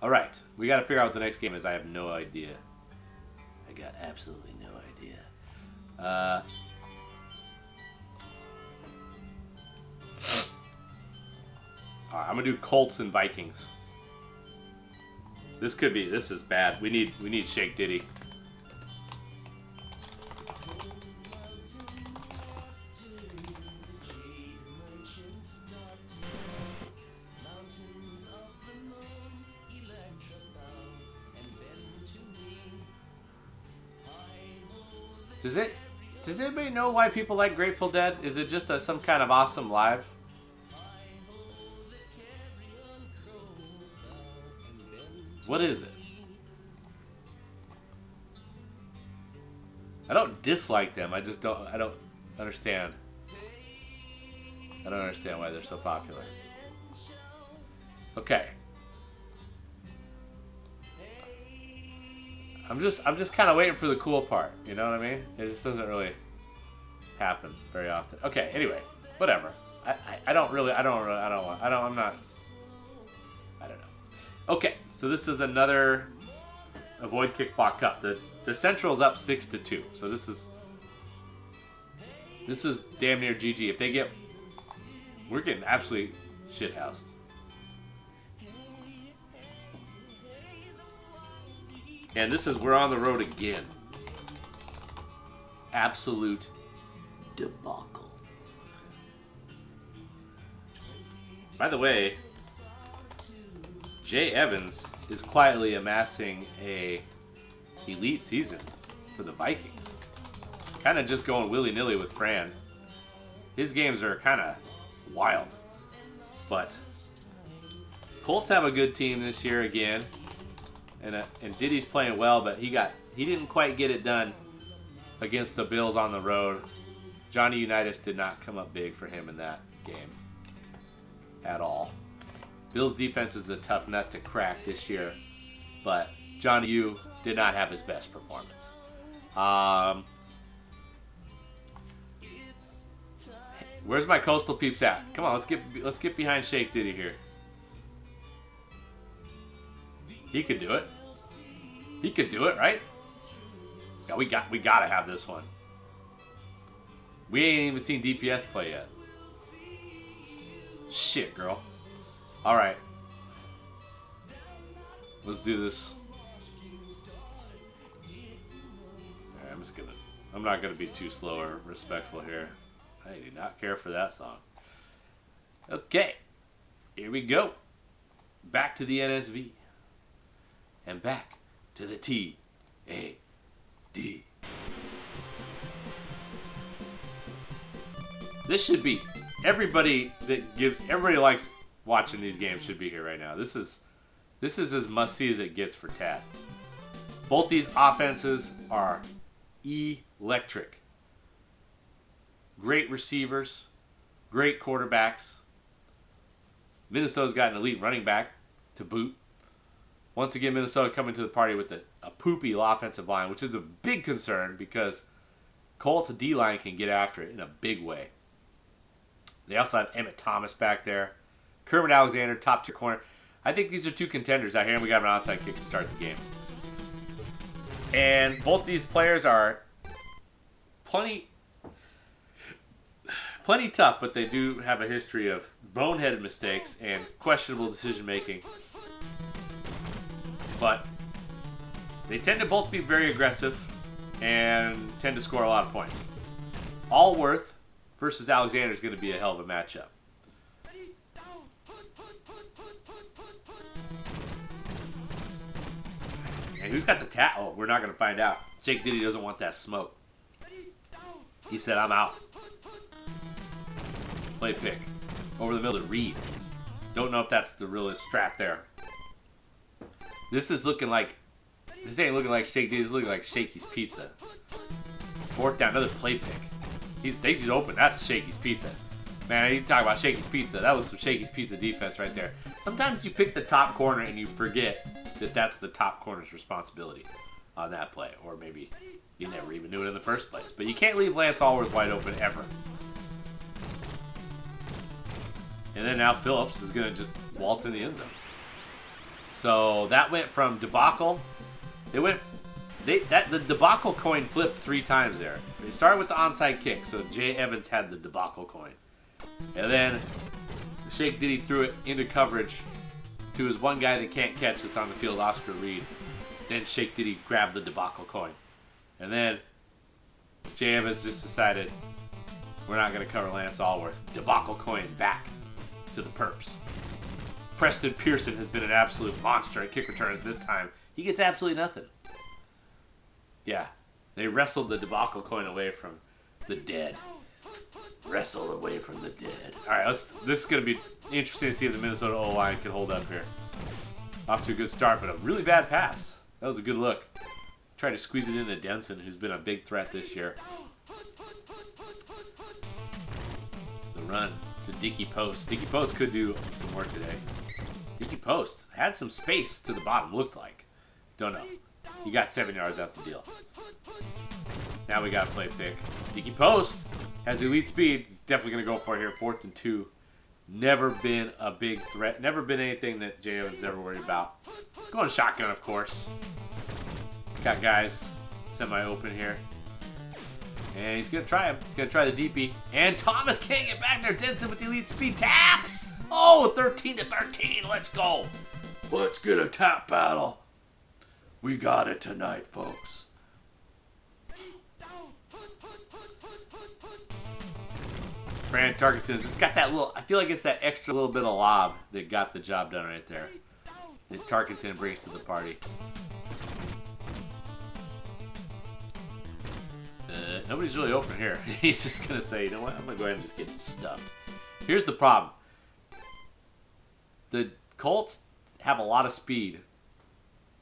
All right, we got to figure out what the next game is. I have no idea. I got absolutely no idea. All right, I'm gonna do Colts and Vikings. This is bad. We need Shake Diddy. Does anybody know why people like Grateful Dead? Is it just some kind of awesome live? What is it? I don't dislike them. I just don't. I don't understand. I don't understand why they're so popular. Okay. I'm just kind of waiting for the cool part. You know what I mean? It just doesn't really happen very often. Okay. Anyway, whatever. I don't know. Okay. So this is another Avoid Kickball Cup. The Central's up 6-2. So this is damn near GG. If they get, we're getting absolutely shithoused. And we're on the road again. Absolute debacle. By the way, Jay Evans is quietly amassing a elite seasons for the Vikings. Kind of just going willy-nilly with Fran. His games are kind of wild. But Colts have a good team this year again. And Diddy's playing well, but he didn't quite get it done against the Bills on the road. Johnny Unitas did not come up big for him in that game at all. Bills defense is a tough nut to crack this year, but Johnny U did not have his best performance. Where's my Coastal peeps at? Come on, let's get behind Shake Diddy here. He could do it. He could do it, right? Yeah, we gotta have this one. We ain't even seen DPS play yet. Shit, girl. All right. Let's do this. All right, I'm not gonna be too slow or respectful here. I do not care for that song. Okay, here we go. Back to the NSV. And back to the TAD. This should be everybody likes watching these games should be here right now. This is as must see as it gets for Tad. Both these offenses are electric. Great receivers, great quarterbacks. Minnesota's got an elite running back to boot. Once again, Minnesota coming to the party with a poopy offensive line, which is a big concern because Colts D-line can get after it in a big way. They also have Emmett Thomas back there. Kermit Alexander, top tier corner. I think these are two contenders out here, and we got an onside kick to start the game. And both these players are plenty tough, but they do have a history of boneheaded mistakes and questionable decision making. But they tend to both be very aggressive and tend to score a lot of points. Allworth versus Alexander is going to be a hell of a matchup. And who's got the tap? Oh, we're not going to find out. Jake Diddy doesn't want that smoke. He said, I'm out. Play pick. Over the middle to Reed. Don't know if that's the realest strat there. This ain't looking like Shake Diddy. This is looking like Shakey's Pizza. Fourth down, another play pick. They just open. That's Shakey's Pizza. Man, you talk about Shakey's Pizza. That was some Shakey's Pizza defense right there. Sometimes you pick the top corner and you forget that that's the top corner's responsibility on that play. Or maybe you never even knew it in the first place. But you can't leave Lance Allworth wide open ever. And then now Phillips is going to just waltz in the end zone. So that went from debacle. The debacle coin flipped 3 times there. They started with the onside kick, so Jay Evans had the debacle coin. And then Shake Diddy threw it into coverage to his one guy that can't catch that's on the field, Oscar Reed. Then Shake Diddy grabbed the debacle coin. And then Jay Evans just decided, we're not going to cover Lance Allworth. Debacle coin back to the perps. Preston Pearson has been an absolute monster at kick returns this time. He gets absolutely nothing. Yeah, they wrestled the debacle coin away from the dead. Wrestle away from the dead. All right, this is going to be interesting to see if the Minnesota O-line can hold up here. Off to a good start, but a really bad pass. That was a good look. Try to squeeze it into Denson, who's been a big threat this year. The run to Dicky Post. Dicky Post could do some work today. Dicky Post had some space to the bottom, looked like. Don't know. He got 7 yards out the deal. Now we got to play pick. Dicky Post has elite speed. He's definitely going to go for it here. 4th and 2. Never been a big threat. Never been anything that J.O. has ever worried about. Going shotgun, of course. Got guys semi-open here. And he's going to try him. He's going to try the DP. And Thomas can't get back there. Denson with the elite speed. Taps! Oh, 13 to 13. Let's go. Let's get a tap battle. We got it tonight, folks. Fran Tarkenton's just got that little, I feel like it's that extra little bit of lob that got the job done right there. That Tarkenton brings to the party. Nobody's really open here. He's just going to say, you know what, I'm going to go ahead and just get stuffed. Here's the problem. The Colts have a lot of speed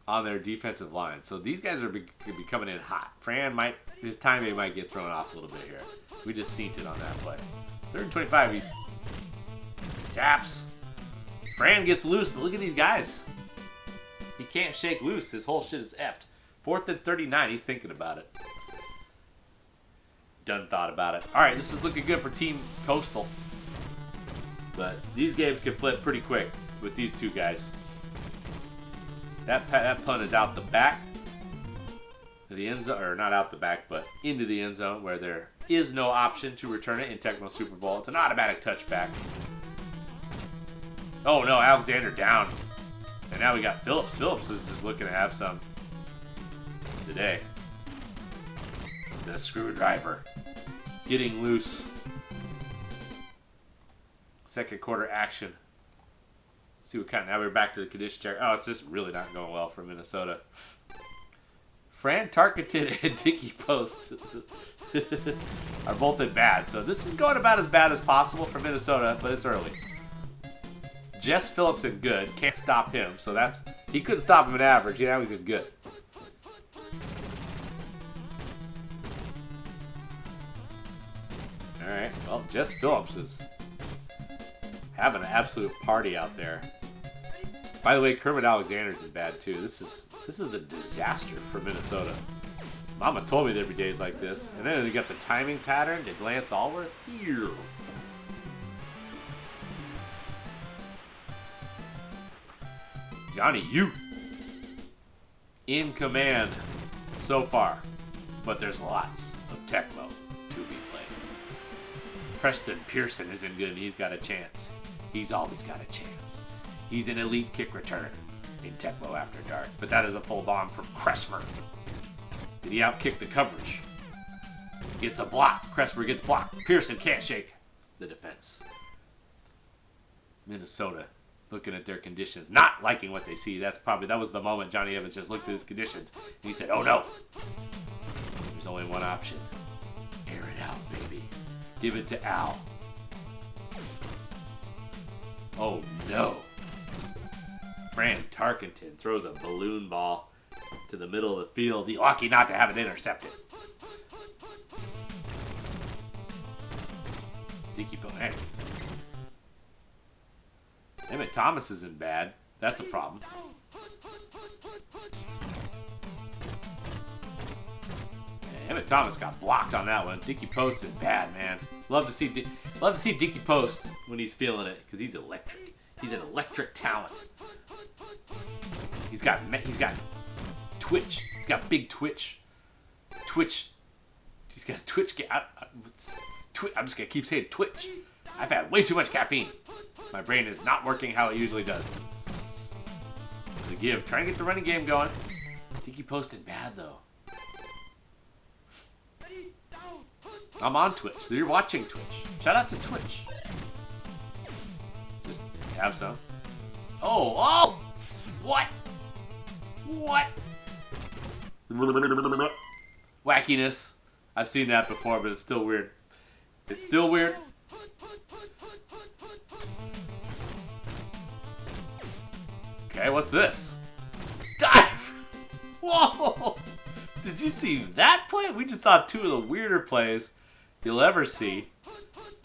on their defensive line. So these guys are be coming in hot. Fran might, his timing might get thrown off a little bit here. We just synced it on that play. 3rd and 25, he's taps. Fran gets loose, but look at these guys. He can't shake loose. His whole shit is effed. 4th and 39, he's thinking about it. Done thought about it. All right, this is looking good for Team Coastal. But these games can flip pretty quick with these two guys. That punt is out the back to the end zone, or not out the back, but into the end zone where there is no option to return it in Tecmo Super Bowl. It's an automatic touchback. Oh no, Alexander down. And now we got Phillips. Phillips is just looking to have some today. The screwdriver getting loose. 2nd quarter action. Let's see what kind. Now we're back to the condition check. Oh, it's just really not going well for Minnesota. Fran Tarkenton and Dicky Post are both in bad. So this is going about as bad as possible for Minnesota, but it's early. Jess Phillips in good. Can't stop him. So that's, he couldn't stop him at average. Now he's in good. All right. Well, Jess Phillips is having an absolute party out there. By the way, Kermit Alexander's in bad too. This is a disaster for Minnesota. Mama told me there'd be days like this. And then they got the timing pattern to Lance Allworth. Here. Johnny U in command so far. But there's lots of Tecmo to be played. Preston Pearson isn't good and he's got a chance. He's always got a chance. He's an elite kick returner in Tecmo After Dark. But that is a full bomb from Kressmer. Did he outkick the coverage? Gets a block. Kressmer gets blocked. Pearson can't shake the defense. Minnesota looking at their conditions, not liking what they see. That was the moment Johnny Evans just looked at his conditions and he said, oh no. There's only one option. Air it out, baby. Give it to Al. Oh no. Fran Tarkenton throws a balloon ball to the middle of the field. He's lucky not to have it intercepted. Dicky Post. Emmett Thomas isn't bad. That's a problem. Emmett Thomas got blocked on that one. Dicky Post is bad, man. Love to see Dicky Post when he's feeling it because he's electric. He's an electric talent. He's got twitch. He's got big twitch. Twitch. He's got a twitch. I'm just gonna keep saying twitch. I've had way too much caffeine. My brain is not working how it usually does. The give. Trying to get the running game going. Dicky posted bad though. I'm on Twitch, so you're watching Twitch. Shout out to Twitch. Just have some. Oh! What? Wackiness. I've seen that before, but it's still weird. It's still weird. Okay, what's this? Dive! Whoa! Did you see that play? We just saw two of the weirder plays you'll ever see.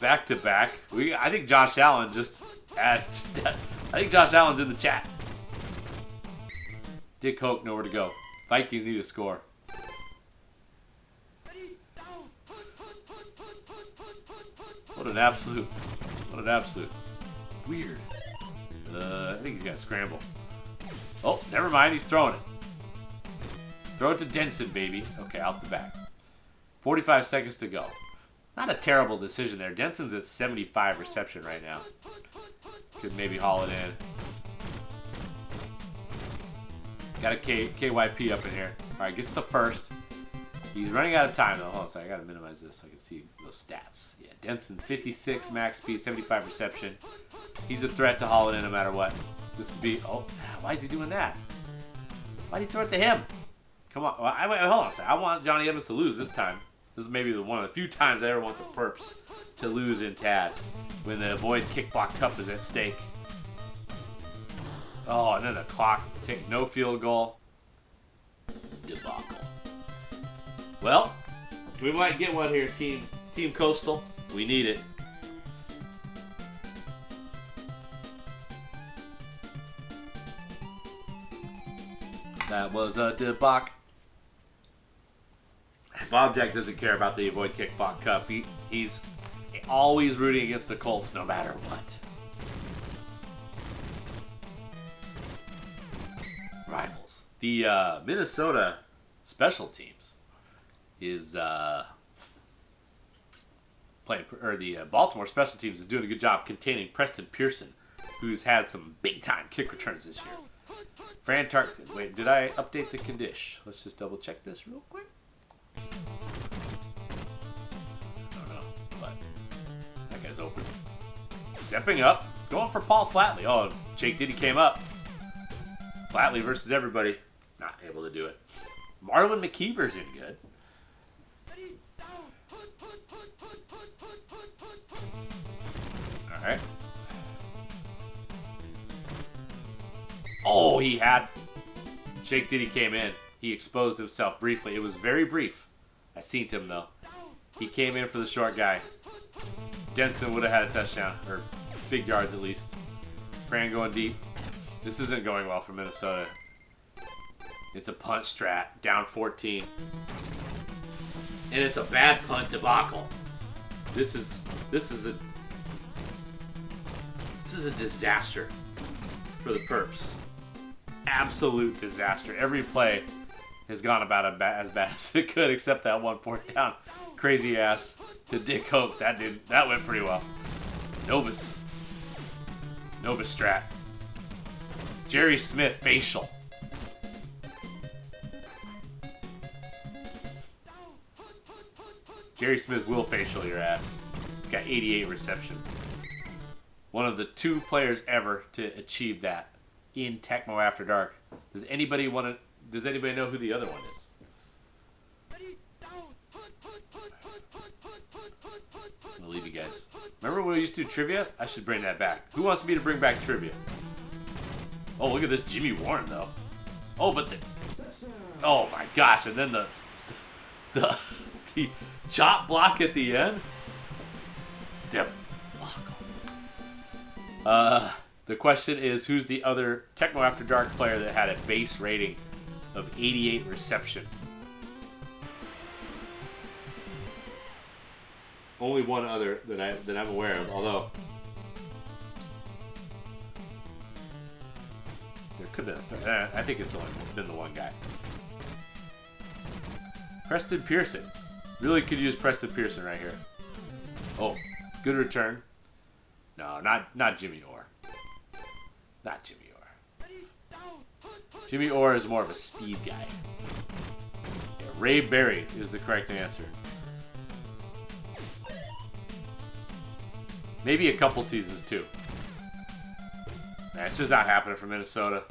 Back to back. I think Josh Allen I think Josh Allen's in the chat. Dick Hoke, nowhere to go. Vikings need a score. What an absolute weird. I think he's got to scramble. Oh, never mind. He's throwing it. Throw it to Denson, baby. Okay, out the back. 45 seconds to go. Not a terrible decision there. Denson's at 75 reception right now. Could maybe haul it in. Got a KYP up in here. All right, gets the first. He's running out of time, though. Hold on a second. I got to minimize this so I can see those stats. Yeah, Denson, 56 max speed, 75 reception. He's a threat to haul it in no matter what. This would be... Oh, why is he doing that? Why did he throw it to him? Come on. Well, hold on a second. I want Johnny Evans to lose this time. This is maybe one of the few times I ever want the Perps to lose in TAD when the Avoid Kickblock Cup is at stake. Oh, and then the clock tick, no field goal. Debacle. Well, we might get one here, Team Coastal. We need it. That was a debacle. Bob Jack doesn't care about the Avoid Kickblock Cup. He's always rooting against the Colts no matter what. Rivals. The Minnesota special teams is playing, or the Baltimore special teams is doing a good job containing Preston Pearson, who's had some big time kick returns this year. Fran Tarkenton. Wait, did I update the condition? Let's just double check this real quick. I don't know, but that guy's open. Stepping up, going for Paul Flatley. Oh, Jake Diddy came up. Flatley versus everybody. Not able to do it. Marlon McKeever's in good. Alright. Oh, he had... Jake Diddy came in. He exposed himself briefly. It was very brief. I seen him, though. He came in for the short guy. Denson would have had a touchdown. Or big yards, at least. Fran going deep. This isn't going well for Minnesota. It's a punt strat. Down 14. And it's a bad punt debacle. This is a disaster for the Perps. Absolute disaster. Every play has gone about as bad as it could, except that one fourth down crazy ass to Dick Hope. That went pretty well. Novus strat. Jerry Smith facial. Jerry Smith will facial your ass. He's got 88 reception. One of the 2 players ever to achieve that in Tecmo After Dark. Does anybody know who the other one is? I'm gonna leave you guys. Remember when we used to do trivia? I should bring that back. Who wants me to bring back trivia? Oh, look at this Jimmy Warren though. Oh, but oh my gosh! And then the chop block at the end. The question is, who's the other Tecmo After Dark player that had a base rating of 88 reception? Only one other that I'm aware of, although there could have. I think it's only been the one guy. Preston Pearson. Really could use Preston Pearson right here. Oh, good return. No, not Jimmy Orr. Not Jimmy Orr. Jimmy Orr is more of a speed guy. Yeah, Ray Berry is the correct answer. Maybe a couple seasons too. Man, it's just not happening for Minnesota.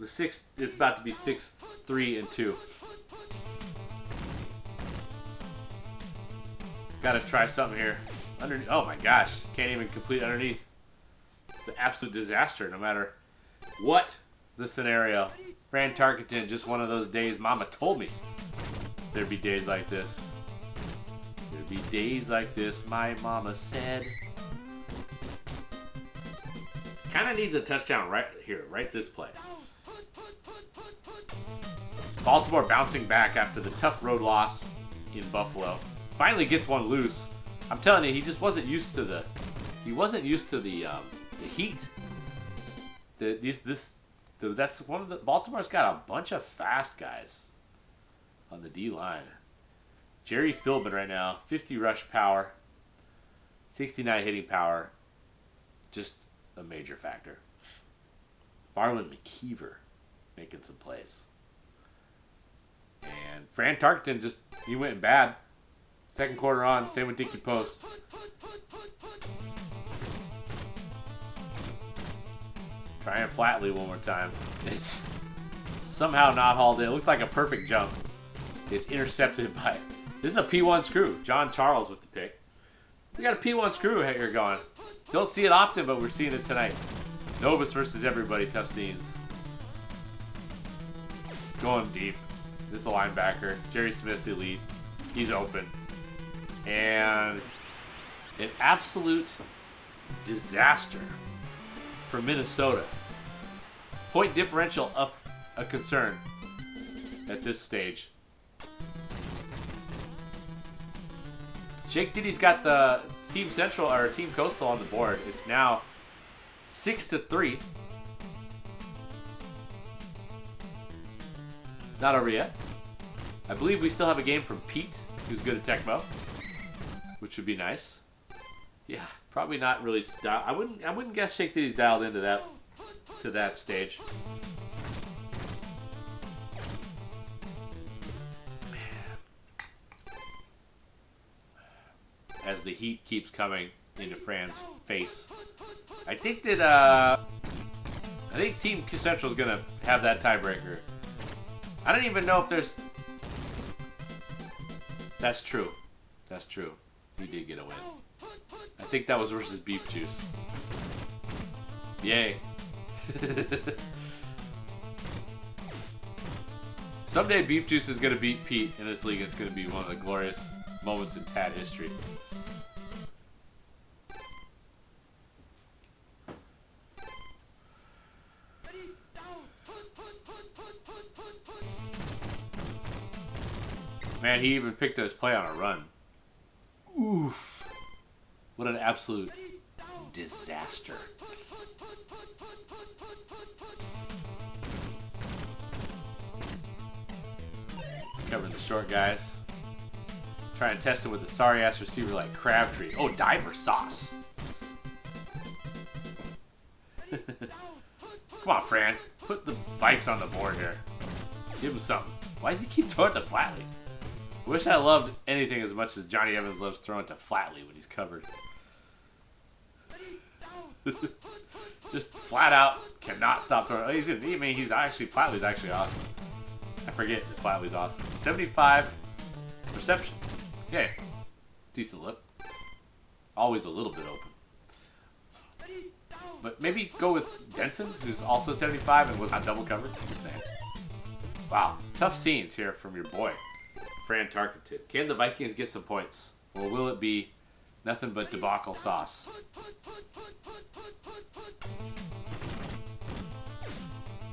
It's about to be 6-3-2. Gotta try something here. Oh my gosh, can't even complete underneath. It's an absolute disaster no matter what the scenario. Fran Tarkenton, just one of those days. Mama told me there'd be days like this. There'd be days like this, my mama said. Kind of needs a touchdown right here, right this play. Baltimore bouncing back after the tough road loss in Buffalo. Finally gets one loose. I'm telling you, he just wasn't used to the. He wasn't used to the heat. That's one of the. Baltimore's got a bunch of fast guys on the D line. Jerry Philbin right now, 50 rush power, 69 hitting power, just a major factor. Marlon McKeever making some plays. And Fran Tarkenton just, he went bad. Second quarter on, same with Dickie Post. Trying Flatley one more time. It's somehow not hauled in. It looked like a perfect jump. It's intercepted by, this is a P1 screw. John Charles with the pick. We got a P1 screw here going. Don't see it often, but we're seeing it tonight. Novus versus everybody, tough scenes. Going deep. This is a linebacker. Jerry Smith's elite. He's open. And an absolute disaster for Minnesota. Point differential of a concern at this stage. Jake Diddy's got the Team Central or Team Coastal on the board. It's now 6-3. Not over yet. I believe we still have a game from Pete, who's good at Tecmo, which would be nice. Yeah, probably not really. I wouldn't guess Shake Diddy's dialed into that stage. As the heat keeps coming into Fran's face, I think that Team Central is gonna have that tiebreaker. I don't even know if there's. That's true. That's true. He did get a win. I think that was versus Beef Juice. Yay. Someday Beef Juice is going to beat Pete in this league. It's going to be one of the glorious moments in TAD history. Man, he even picked his play on a run. Oof. What an absolute disaster. Covering the short guys. Try and test it with a sorry-ass receiver like Crabtree. Oh, diver sauce. Come on, Fran. Put the bikes on the board here. Give him something. Why does he keep throwing to Flatley? Wish I loved anything as much as Johnny Evans loves throwing to Flatley when he's covered. Just flat out cannot stop throwing. He's actually, Flatley's actually awesome. I forget that Flatley's awesome. 75 reception. Okay. Decent look. Always a little bit open. But maybe go with Denson, who's also 75 and was not double covered. Just saying. Wow. Tough scenes here from your boy, Fran Tarkenton. Can the Vikings get some points? Or will it be nothing but debacle sauce?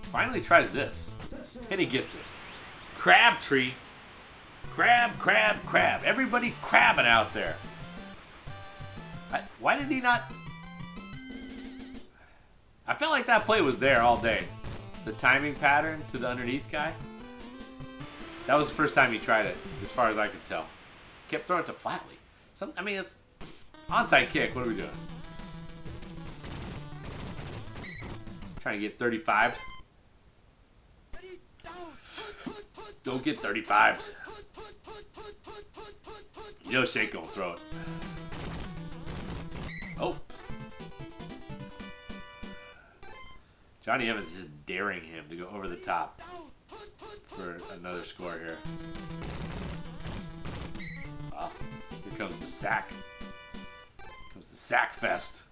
Finally tries this. And he gets it. Crabtree. Crab, crab, crab. Everybody crabbing out there. Why did he not... I felt like that play was there all day. The timing pattern to the underneath guy. That was the first time he tried it, as far as I could tell. Kept throwing it to Flatley. It's onside kick. What are we doing? Trying to get 35. Don't get 35. You know Shake gonna throw it. Oh. Johnny Evans is just daring him to go over the top for another score here. Wow. Here comes the sack. Here comes the sack fest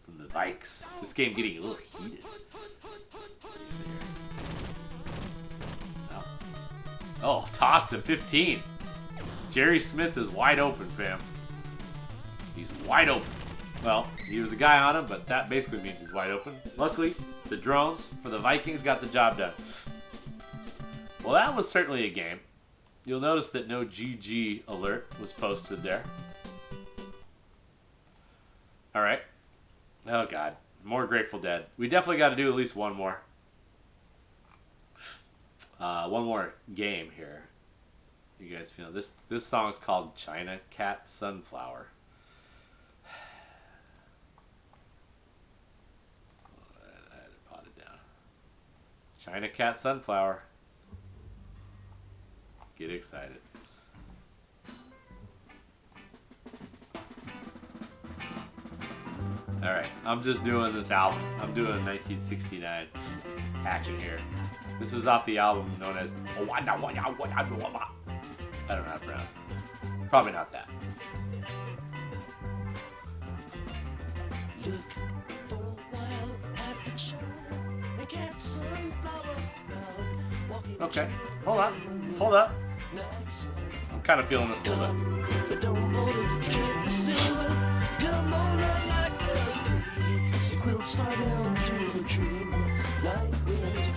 from the Vikes. This game getting a little heated. Oh, tossed him 15. Jerry Smith is wide open, fam. He's wide open. Well, he was a guy on him, but that basically means he's wide open. Luckily, the drones for the Vikings got the job done. Well, that was certainly a game. You'll notice that no GG alert was posted there. All right. Oh, God. More Grateful Dead. We definitely got to do at least one more. One more game here. You guys feel this song is called China Cat Sunflower. I had to pot it down. China Cat Sunflower. Get excited. Alright, I'm just doing this album. I'm doing 1969 action here. This is off the album known as I don't know how to pronounce it. Probably not that. Look for a while at the China Cat Sunflower. Okay, hold up. I'm kind of feeling this a little bit. But don't hold a trip silver. Come on, like a sequel starting through a dream like wind.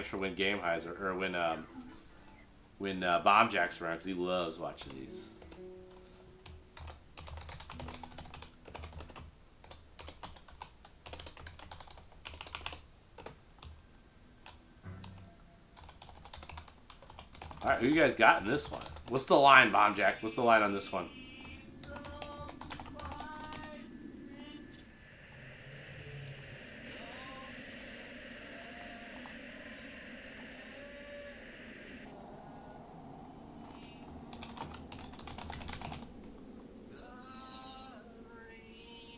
For when Game Highs or when Bomb Jack's around, because he loves watching these. All right, who you guys got in this one? What's the line, Bomb Jack? What's the line on this one?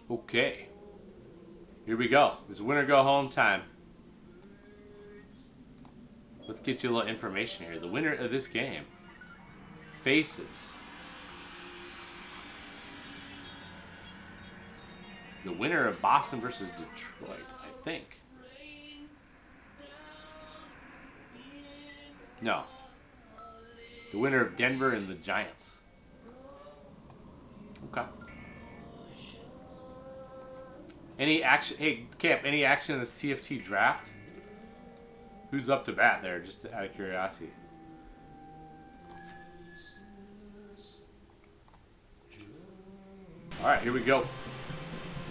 Okay. Here we go. It's winner go home time. Let's get you a little information here. The winner of this game faces the winner of Boston versus Detroit, I think. No. The winner of Denver and the Giants. Okay. Any action? Hey, Camp, any action in the CFT draft? Who's up to bat there, just out of curiosity? All right, here we go.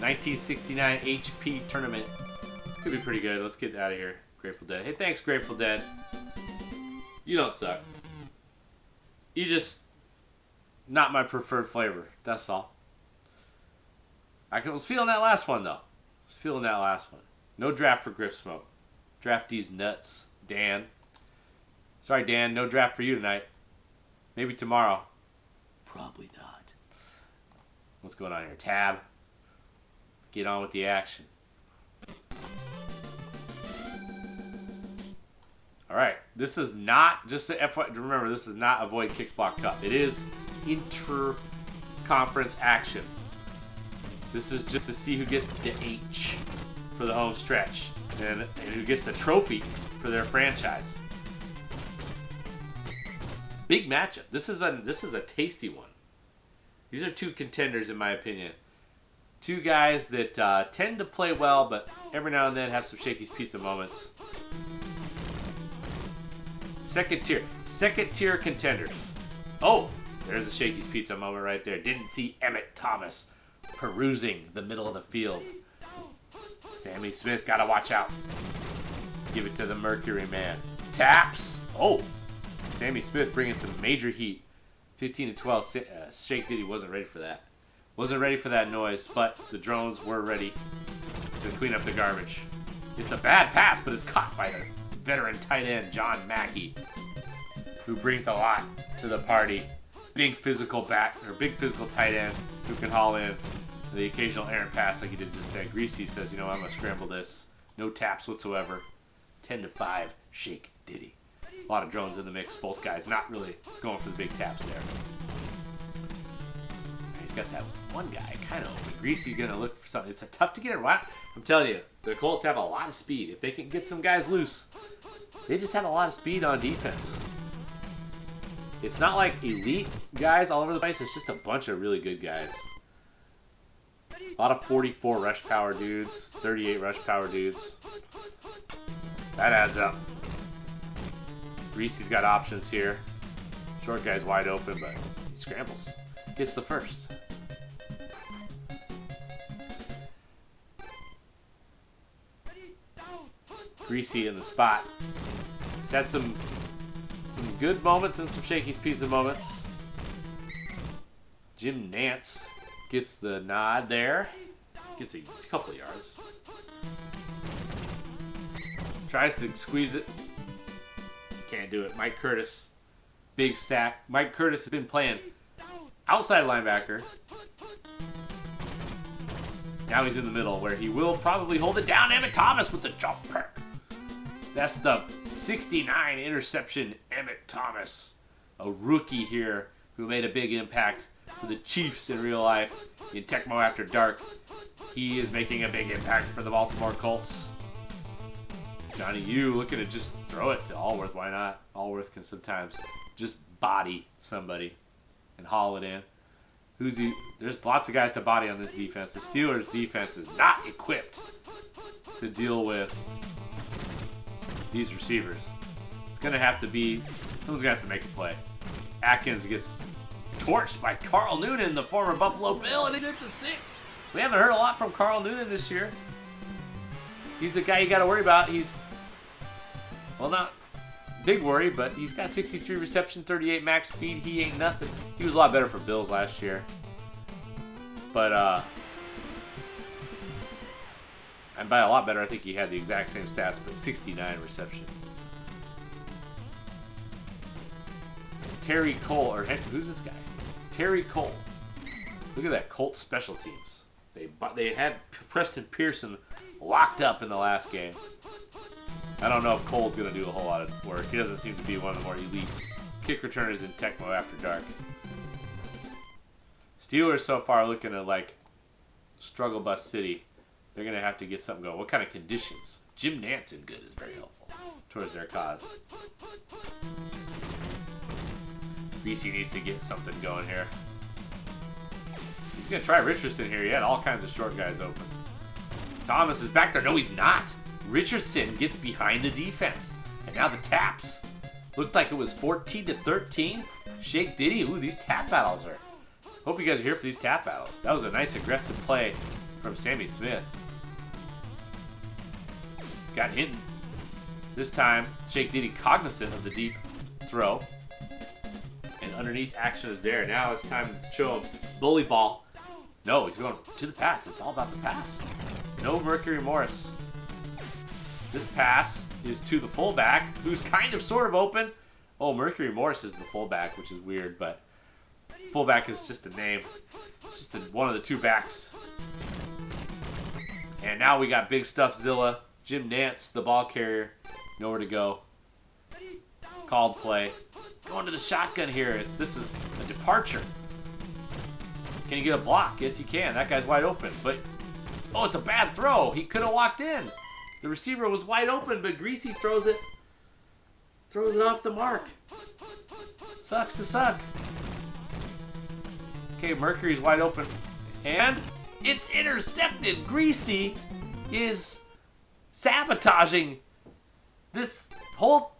1969 HP tournament. This could be pretty good. Let's get out of here. Grateful Dead. Hey, thanks, Grateful Dead. You don't suck. You just not my preferred flavor. That's all. I was feeling that last one, though. I was feeling that last one. No draft for Grip Smoke. Draft these nuts, Dan. Sorry, Dan. No draft for you tonight. Maybe tomorrow. Probably not. What's going on here? Tab. Let's get on with the action. All right. This is not, just to remember, this is not a Void Kickblock Cup. It is inter-conference action. This is just to see who gets the H for the home stretch and who gets the trophy for their franchise. Big matchup. This is a tasty one. These are two contenders, in my opinion. Two guys that tend to play well, but every now and then have some Shakey's Pizza moments. Second tier contenders. Oh, there's a Shakey's Pizza moment right there. Didn't see Emmett Thomas perusing the middle of the field. Sammy Smith, gotta watch out. Give it to the Mercury Man. Taps. Oh, Sammy Smith bringing some major heat. 15-12. Shake Diddy wasn't ready for that. Wasn't ready for that noise, but the drones were ready to clean up the garbage. It's a bad pass, but it's caught by the veteran tight end John Mackey, who brings a lot to the party. Big physical tight end who can haul in the occasional errant pass like he did just then. Greasy says, you know, I'm gonna scramble this. No taps whatsoever. 10-5. Shake Diddy. A lot of drones in the mix. Both guys not really going for the big taps there. He's got that one guy kind of open. Greasy gonna look for something. It's tough to get it right. I'm telling you, the Colts have a lot of speed. If they can get some guys loose, they just have a lot of speed on defense. It's not like elite guys all over the place. It's just a bunch of really good guys. A lot of 44 rush power dudes, 38 rush power dudes. That adds up. Greasy's got options here. Short guy's wide open, but he scrambles. Gets the first. Greasy in the spot. He's had some good moments and some Shakey's Pizza moments. Jim Nance gets the nod there. Gets a couple of yards. Tries to squeeze it. Can't do it. Mike Curtis. Big sack. Mike Curtis has been playing outside linebacker. Now he's in the middle where he will probably hold it down. Emmett Thomas with the jumper. That's the 69 interception Emmett Thomas. A rookie here who made a big impact for the Chiefs in real life in Tecmo After Dark. He is making a big impact for the Baltimore Colts. Johnny U looking to just throw it to Allworth. Why not? Allworth can sometimes just body somebody and haul it in. There's lots of guys to body on this defense. The Steelers' defense is not equipped to deal with these receivers. It's going to have to be, someone's going to have to make a play. Atkins gets torched by Carl Noonan, the former Buffalo Bill, and he's at the 6. We haven't heard a lot from Carl Noonan this year. He's the guy you got to worry about. He's, well, not big worry, but he's got 63 reception, 38 max speed. He ain't nothing. He was a lot better for Bills last year. But, and by a lot better, I think he had the exact same stats, but 69 reception. Terry Cole, or who's this guy? Terry Cole. Look at that, Colts special teams. They had Preston Pearson locked up in the last game. I don't know if Cole's going to do a whole lot of work. He doesn't seem to be one of the more elite kick returners in Tecmo After Dark. Steelers so far looking at like struggle bus city. They're going to have to get something going. What kind of conditions? Jim Nantz in good is very helpful towards their cause. BC needs to get something going here. He's going to try Richardson here. He had all kinds of short guys open. Thomas is back there. No, he's not. Richardson gets behind the defense. And now the taps. Looked like it was 14-13. Shake Diddy. Ooh, these tap battles are... Hope you guys are here for these tap battles. That was a nice aggressive play from Sammy Smith. Got hit. This time, Shake Diddy cognizant of the deep throw. And underneath action is there. Now it's time to show him bully ball. No, he's going to the pass. It's all about the pass. No Mercury Morris. This pass is to the fullback, who's kind of sort of open. Oh, Mercury Morris is the fullback, which is weird, but fullback is just a name. It's just one of the two backs. And now we got Big Stuff Zilla, Jim Nantz, the ball carrier. Nowhere to go. Called play. Going to the shotgun here. This is a departure. Can you get a block? Yes, you can. That guy's wide open. But, oh, it's a bad throw. He could have walked in. The receiver was wide open, but Greasy throws it off the mark. Sucks to suck. Okay, Mercury's wide open. And it's intercepted. Greasy is sabotaging this whole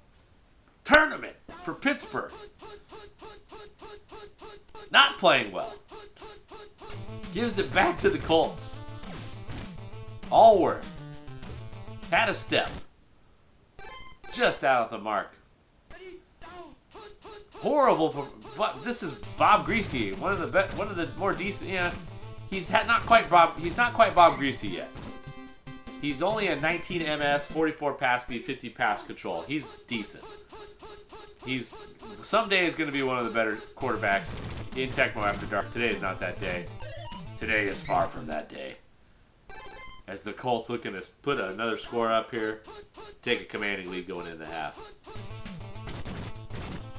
tournament for Pittsburgh. Not playing well. Gives it back to the Colts. Allworth had a step. Just out of the mark. Horrible. This is Bob Greasy, one of the more decent. Yeah, he's not quite Bob Greasy yet. He's only a 19 MS, 44 pass speed, 50 pass control. He's decent. He's someday is going to be one of the better quarterbacks in Tecmo After Dark. Today is not that day. Today is far from that day. As the Colts looking to put another score up here, take a commanding lead going into the half.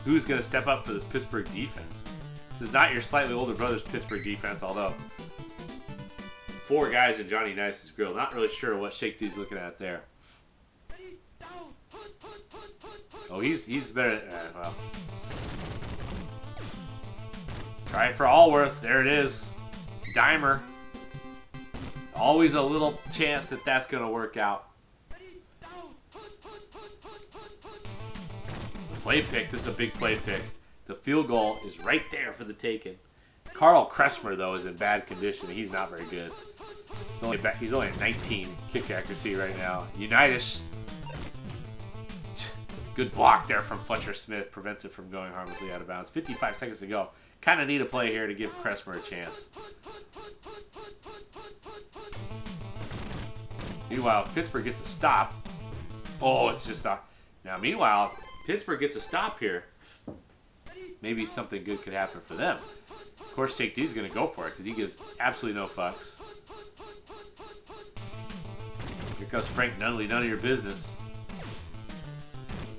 Who's going to step up for this Pittsburgh defense? This is not your slightly older brother's Pittsburgh defense, although 4 guys in Johnny Nice's grill. Not really sure what Shake D's looking at there. Oh, he's better. Well. Try it for Allworth. There it is. Dimer. Always a little chance that that's going to work out. Play pick. This is a big play pick. The field goal is right there for the taking. Carl Kressmer, though, is in bad condition. He's not very good. He's only at 19 kick accuracy right now. Unitas. Good block there from Fletcher Smith. Prevents it from going harmlessly out of bounds. 55 seconds to go. Kind of need a play here to give Kressmer a chance. Meanwhile, Pittsburgh gets a stop. Oh, it's just a... Now, meanwhile, Pittsburgh gets a stop here. Maybe something good could happen for them. Of course, Shake D's going to go for it because he gives absolutely no fucks. Here comes Frank Nunley. None of your business.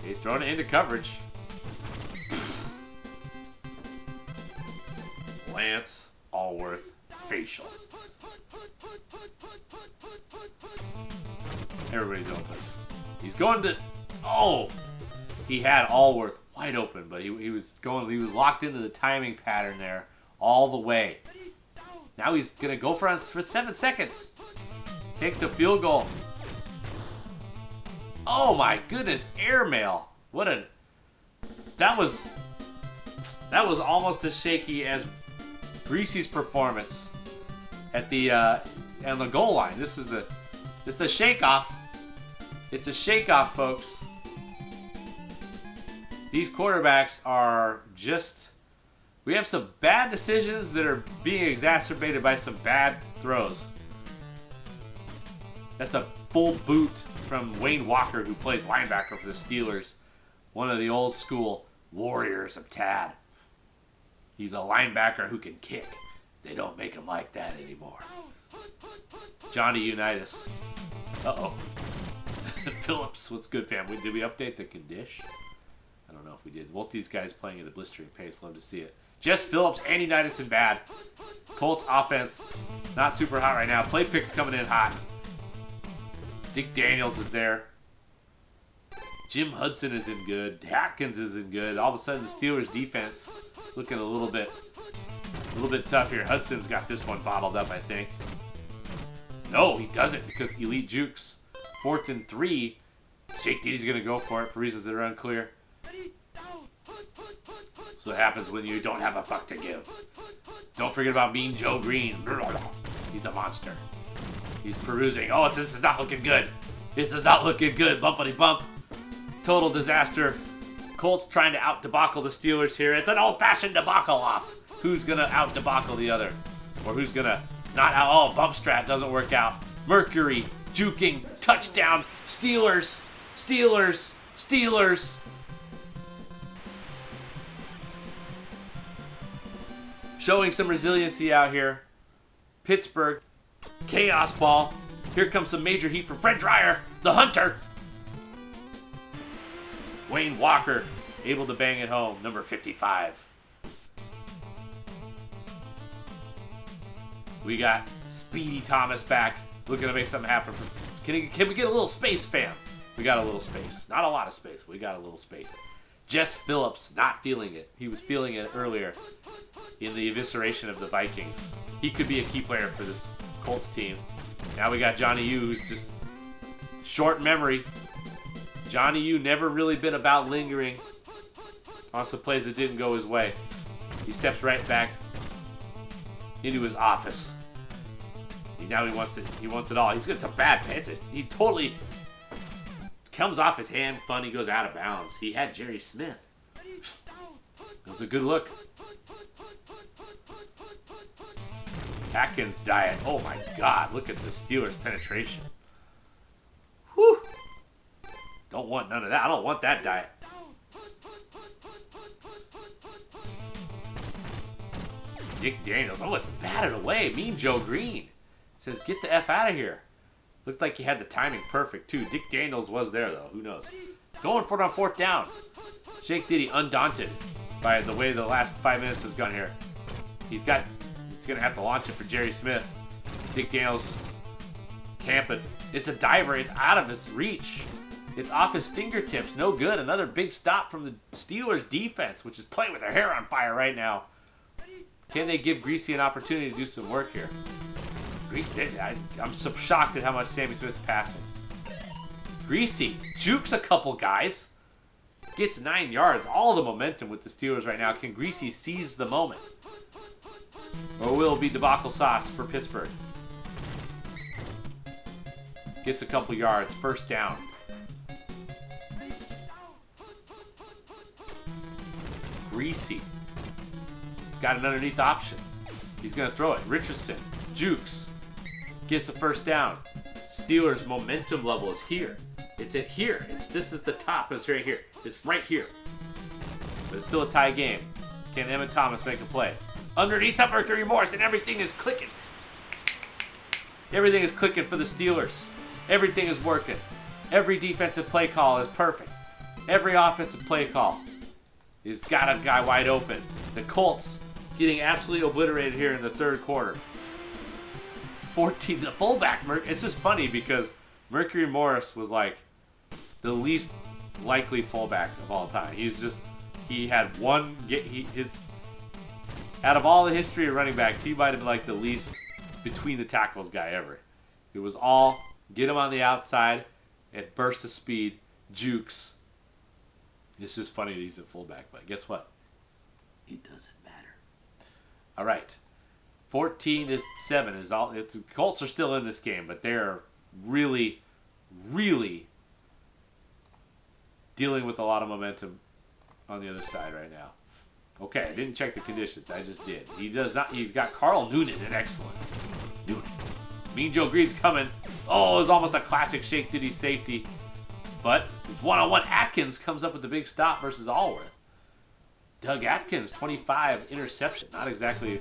He's throwing it into coverage. Lance Allworth facial. Everybody's open. He's going to... Oh! He had Allworth wide open, but he was locked into the timing pattern there all the way. Now he's going to go for 7 seconds. Take the field goal. Oh my goodness, airmail. That was almost as shaky as Greasy's performance at the on the goal line. It's a shake off. It's a shake off, folks. These quarterbacks are just... We have some bad decisions that are being exacerbated by some bad throws. That's a full boot from Wayne Walker, who plays linebacker for the Steelers. One of the old school warriors of Tad. He's a linebacker who can kick. They don't make him like that anymore. Johnny Unitas. Uh-oh. Phillips, what's good, fam? Did we update the condition? I don't know if we did. Both these guys playing at a blistering pace. Love to see it. Jess Phillips and Unitas in bad. Colts offense not super hot right now. Play picks coming in hot. Dick Daniels is there. Jim Hudson is in good. Atkins is in good. All of a sudden, the Steelers defense looking a little bit tough here. Hudson's got this one bottled up, I think. No, he doesn't, because Elite Jukes. 4th and 3. Jake Diddy's going to go for it for reasons that are unclear. So what happens when you don't have a fuck to give. Don't forget about Mean Joe Green. He's a monster. He's perusing. Oh, this is not looking good. This is not looking good. Bumpity bump. Total disaster. Colts trying to out-debacle the Steelers here. It's an old-fashioned debacle off. Who's going to out-debacle the other? Or who's going to not out? Oh, bump strat doesn't work out. Mercury, juking, touchdown. Steelers, Steelers, Steelers. Showing some resiliency out here. Pittsburgh, chaos ball. Here comes some major heat from Fred Dreyer, the hunter. Wayne Walker, able to bang it home, number 55. We got Speedy Thomas back, looking to make something happen. Can we get a little space, fam? We got a little space. Not a lot of space, but we got a little space. Jess Phillips, not feeling it. He was feeling it earlier in the evisceration of the Vikings. He could be a key player for this Colts team. Now we got Johnny U, who's just short memory. Johnny U never really been about lingering on some plays that didn't go his way. He steps right back into his office. Now he wants it all. He's got some bad pants. He totally comes off his hand. Funny goes out of bounds. He had Jerry Smith. It was a good look. Atkins diet. Oh my God! Look at the Steelers' penetration. Whew. Don't want none of that. I don't want that diet. Dick Daniels. Oh, it's batted away. Mean Joe Green says, "Get the F out of here." Looked like he had the timing perfect, too. Dick Daniels was there, though. Who knows? Going for it on 4th down. Jake Diddy undaunted by the way the last 5 minutes has gone here. He's going to have to launch it for Jerry Smith. Dick Daniels camping. It's a diver. It's out of his reach. It's off his fingertips. No good. Another big stop from the Steelers defense, which is playing with their hair on fire right now. Can they give Greasy an opportunity to do some work here? Greasy, I'm so shocked at how much Sammy Smith's passing. Greasy jukes a couple guys. Gets 9 yards. All the momentum with the Steelers right now. Can Greasy seize the moment? Or will it be debacle sauce for Pittsburgh? Gets a couple yards. 1st down. Greasy. Got an underneath option. He's going to throw it. Richardson. Jukes. Gets a 1st down. Steelers' momentum level is here. It's at here. This is the top. It's right here. It's right here. But it's still a tie game. Can Emmett Thomas make a play? Underneath the Mercury Morris, and everything is clicking. Everything is clicking for the Steelers. Everything is working. Every defensive play call is perfect. Every offensive play call has got a guy wide open. The Colts getting absolutely obliterated here in the 3rd quarter. 14, the fullback, it's just funny because Mercury Morris was like the least likely fullback of all time. He had one, out of all the history of running backs, he might have been like the least between the tackles guy ever. It was all get him on the outside and burst of speed, jukes. It's just funny that he's a fullback, but guess what? It doesn't matter. All right. 14-7 is all. The Colts are still in this game, but they're really, really dealing with a lot of momentum. on the other side right now. Okay, I didn't check the conditions. I just did. He does not. He's got Carl Noonan in excellent. Noonan. Mean Joe Green's coming. Oh, it was almost a classic Shake Diddy safety. But it's one-on-one. Atkins comes up with the big stop versus Allworth. Doug Atkins, 25 interception. Not exactly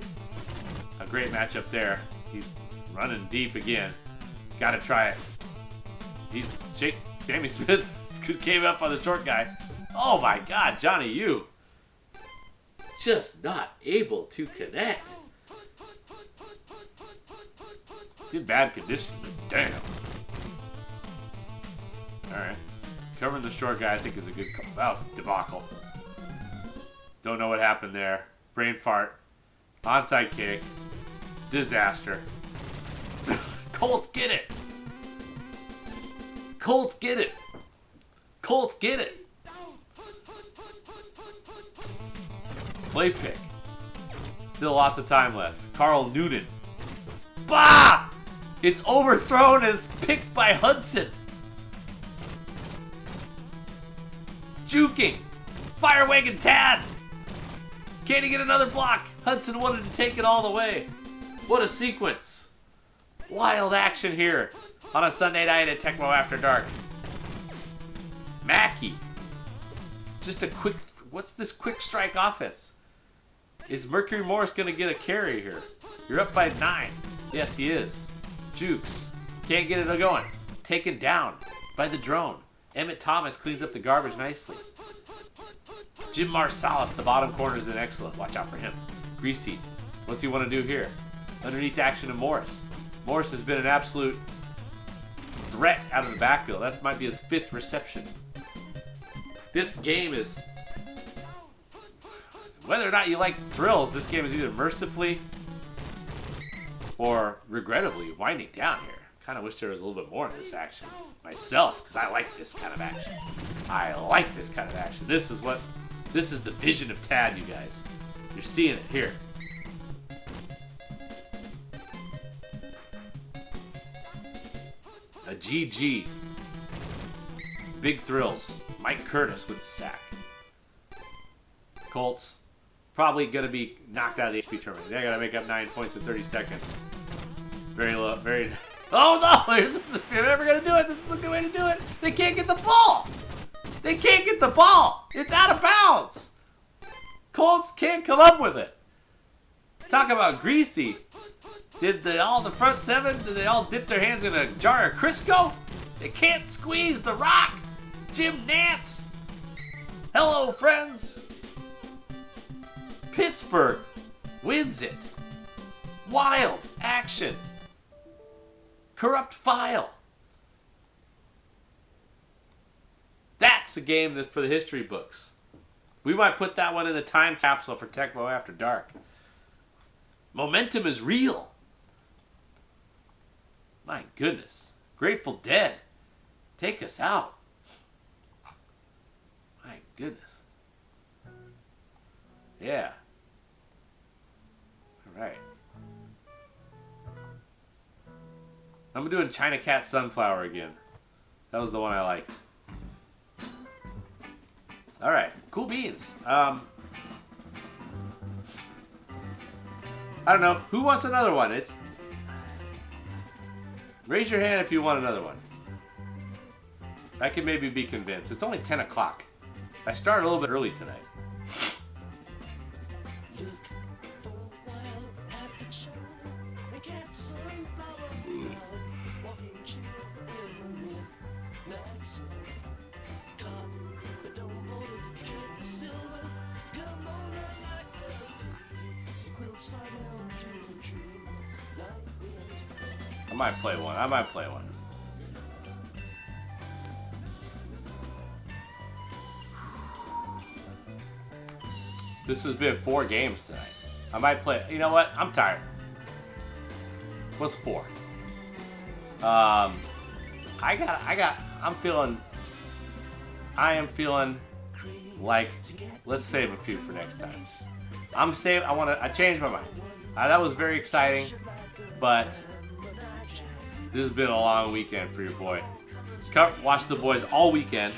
a great matchup there. He's running deep again. Got to try it. Sammy Smith came up on the short guy. Oh my God, Johnny U. Just not able to connect. It's in bad condition, but damn. Alright. Covering the short guy, I think, is a good call. That was a debacle. Don't know what happened there. Brain fart. Onside kick. Disaster. Colts get it. Colts get it. Colts get it. Play pick. Still lots of time left. Carl Noonan. Bah! It's overthrown and it's picked by Hudson. Juking. Fire wagon Tad. Can he get another block? Hudson wanted to take it all the way. What a sequence. Wild action here on a Sunday night at Tecmo After Dark. Mackey. Just a quick... What's this quick strike offense? Is Mercury Morris going to get a carry here? You're up by 9. Yes, he is. Jukes. Can't get it going. Taken down by the drone. Emmett Thomas cleans up the garbage nicely. Jim Marsalis, the bottom corner, is an excellent. Watch out for him. Greasy. What's he want to do here? Underneath action of Morris. Morris has been an absolute threat out of the backfield. That might be his 5th reception. This game is... Whether or not you like thrills, this game is either mercifully or regrettably winding down here. Kind of wish there was a little bit more of this action myself, because I like this kind of action. I like this kind of action. This is the vision of Tad, you guys. You're seeing it here. A GG. Big thrills. Mike Curtis with the sack. Colts probably going to be knocked out of the HP tournament. They're going to make up 9 points in 30 seconds. Very low. Very... Oh no! If you're never going to do it, this is a good way to do it. They can't get the ball! They can't get the ball! It's out of bounds! Colts can't come up with it. Talk about greasy. Did all the front 7, did they all dip their hands in a jar of Crisco? They can't squeeze the rock! Jim Nance! Hello, friends! Pittsburgh wins it. Wild action. Corrupt file. That's a game that for the history books. We might put that one in the time capsule for Tecmo After Dark. Momentum is real. My goodness. Grateful Dead. Take us out. My goodness. Yeah. All right. I'm doing China Cat Sunflower again. That was the one I liked. All right. Cool beans. I don't know. Who wants another one? Raise your hand if you want another one. I can maybe be convinced. It's only 10 o'clock. I started a little bit early tonight. I might play one. This has been 4 games tonight. I might play. You know what? I'm tired. What's 4? I am feeling like, let's save a few for next time. I changed my mind. That was very exciting, but this has been a long weekend for your boy. Watch the boys all weekend.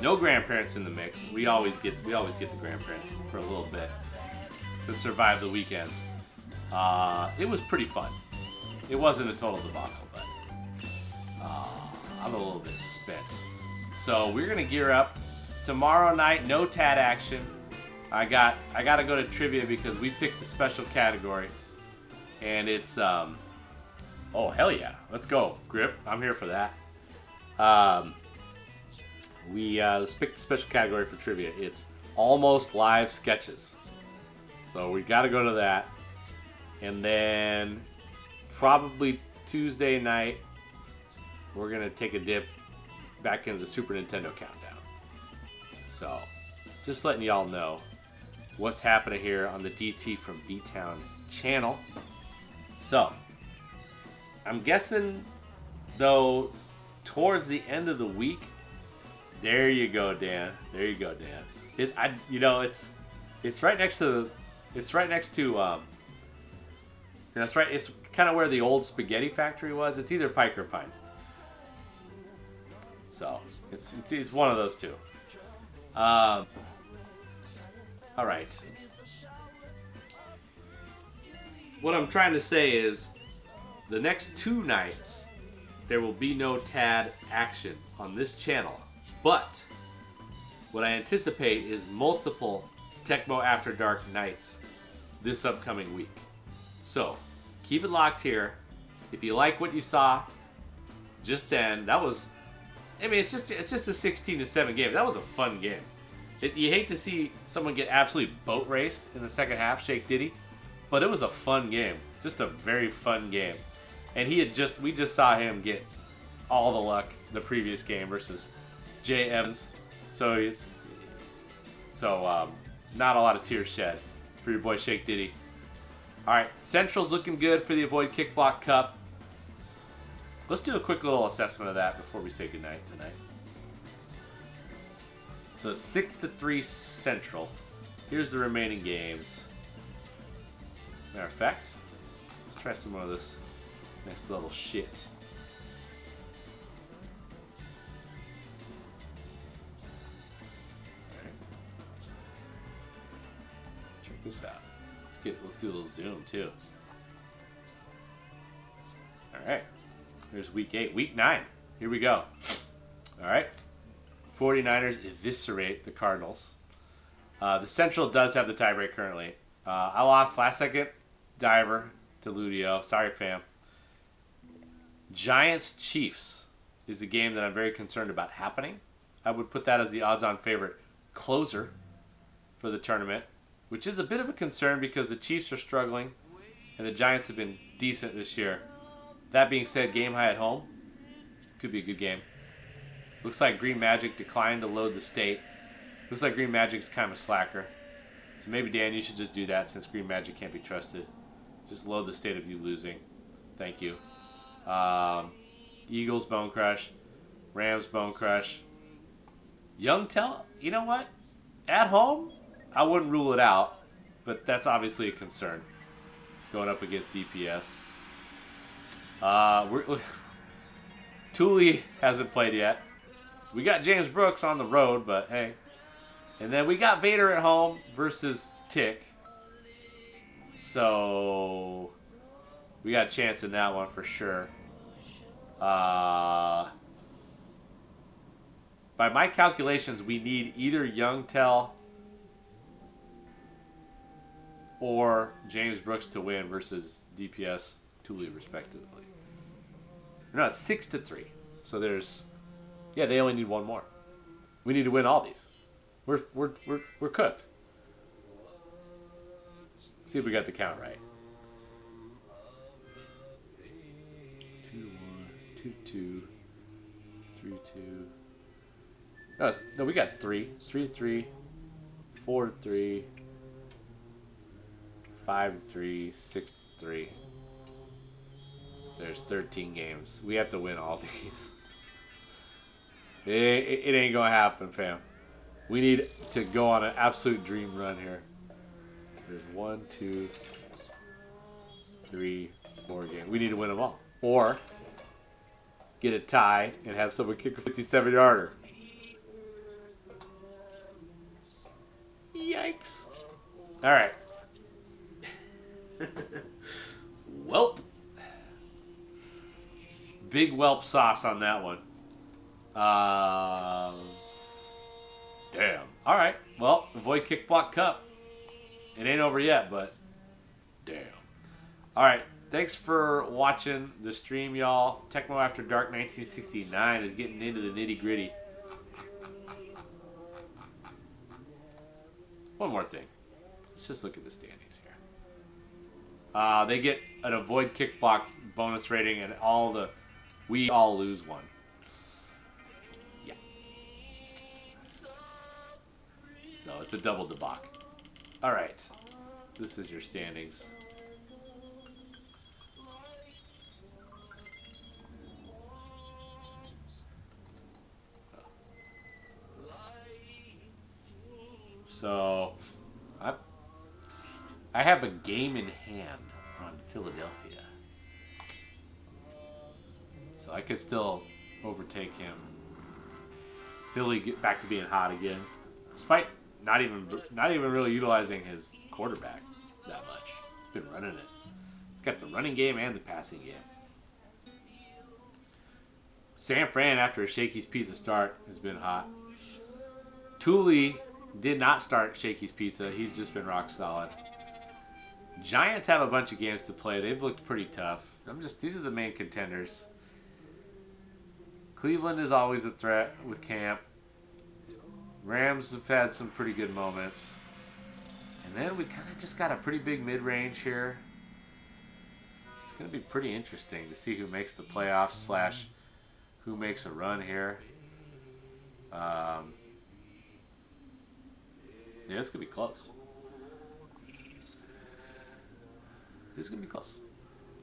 No grandparents in the mix. We always get the grandparents for a little bit to survive the weekends. It was pretty fun. It wasn't a total debacle, but I'm a little bit spent. So we're gonna gear up tomorrow night. No Tad action. I gotta go to trivia because we picked the special category, and it's oh hell yeah, let's go Grip. I'm here for that. Let's pick the special category for trivia. It's almost live sketches. So we got to go to that. And then probably Tuesday night, we're going to take a dip back into the Super Nintendo countdown. So just letting y'all know what's happening here on the DT from B-Town channel. So I'm guessing, though, towards the end of the week. There you go, Dan. There you go, Dan. It's right next to it's right. It's kind of where the old spaghetti factory was. It's either Pike or Pine. So it's one of those two. All right. What I'm trying to say is, the next 2 nights there will be no Tad action on this channel. But what I anticipate is multiple Tecmo After Dark nights this upcoming week. So keep it locked here. If you like what you saw just then, it's just a 16-7 game. That was a fun game. You hate to see someone get absolutely boat raced in the second half, Shake Diddy, but it was a fun game. Just a very fun game. And we just saw him get all the luck the previous game versus Jay Evans, so not a lot of tears shed for your boy Shake Diddy. All right, Central's looking good for the Avoid Kick Block Cup. Let's do a quick little assessment of that before we say goodnight tonight. So it's 6-3 Central. Here's the remaining games. Matter of fact, let's try some more of this next level shit. This out. Let's do a little zoom too. Alright. Here's week 8. Week 9. Here we go. Alright. 49ers eviscerate the Cardinals. The Central does have the tiebreak currently. I lost last second diver to Ludio. Sorry, fam. Giants Chiefs is a game that I'm very concerned about happening. I would put that as the odds-on favorite closer for the tournament, which is a bit of a concern because the Chiefs are struggling and the Giants have been decent this year. That being said, game high at home could be a good game. Looks like Green Magic declined to load the state. Looks like Green Magic's kind of a slacker. So maybe, Dan, you should just do that since Green Magic can't be trusted. Just load the state of you losing. Thank you. Eagles Bone Crush. Rams Bone Crush. Young Tell, you know what? At home, I wouldn't rule it out, but that's obviously a concern going up against DPS. Thule hasn't played yet. We got James Brooks on the road, but hey. And then we got Vader at home versus Tick. So we got a chance in that one for sure. By my calculations, we need either Young Tell or James Brooks to win versus DPS Thule respectively. No, it's 6-3. So they only need one more. We need to win all these. We're cooked. See if we got the count right. 2-1, 2-2, 3-2. No, we got 3-3, 4-3, 5-3, 6-3. There's 13 games. We have to win all these. It ain't gonna happen, fam. We need to go on an absolute dream run here. There's 1, 2, 3, 4 games. We need to win them all. Or get a tie and have someone kick a 57-yarder. Yikes. All right. Welp. Big whelp sauce on that one. Damn. All right. Well, the Void Kick Block Cup. It ain't over yet, but damn. All right. Thanks for watching the stream, y'all. Tecmo After Dark 1969 is getting into the nitty gritty. One more thing. Let's just look at the standings here. They get an avoid kick block bonus rating, and we all lose one. Yeah. So it's a double debauch. All right. This is your standings. So, I have a game in hand on Philadelphia. So I could still overtake him. Philly get back to being hot again, despite not even really utilizing his quarterback that much. He's been running it. He's got the running game and the passing game. San Fran, after a Shakey's Pizza start, has been hot. Thule did not start Shakey's Pizza. He's just been rock solid. Giants have a bunch of games to play. They've looked pretty tough. These are the main contenders. Cleveland is always a threat with Camp. Rams have had some pretty good moments. And then we kind of just got a pretty big mid-range here. It's going to be pretty interesting to see who makes the playoffs / who makes a run here. Yeah, it's going to be close. It's going to be close.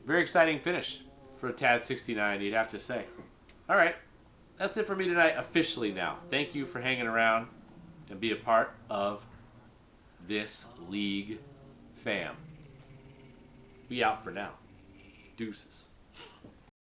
Very exciting finish for a TAD 69, you'd have to say. All right. That's it for me tonight officially now. Thank you for hanging around and be a part of this league fam. Be out for now. Deuces.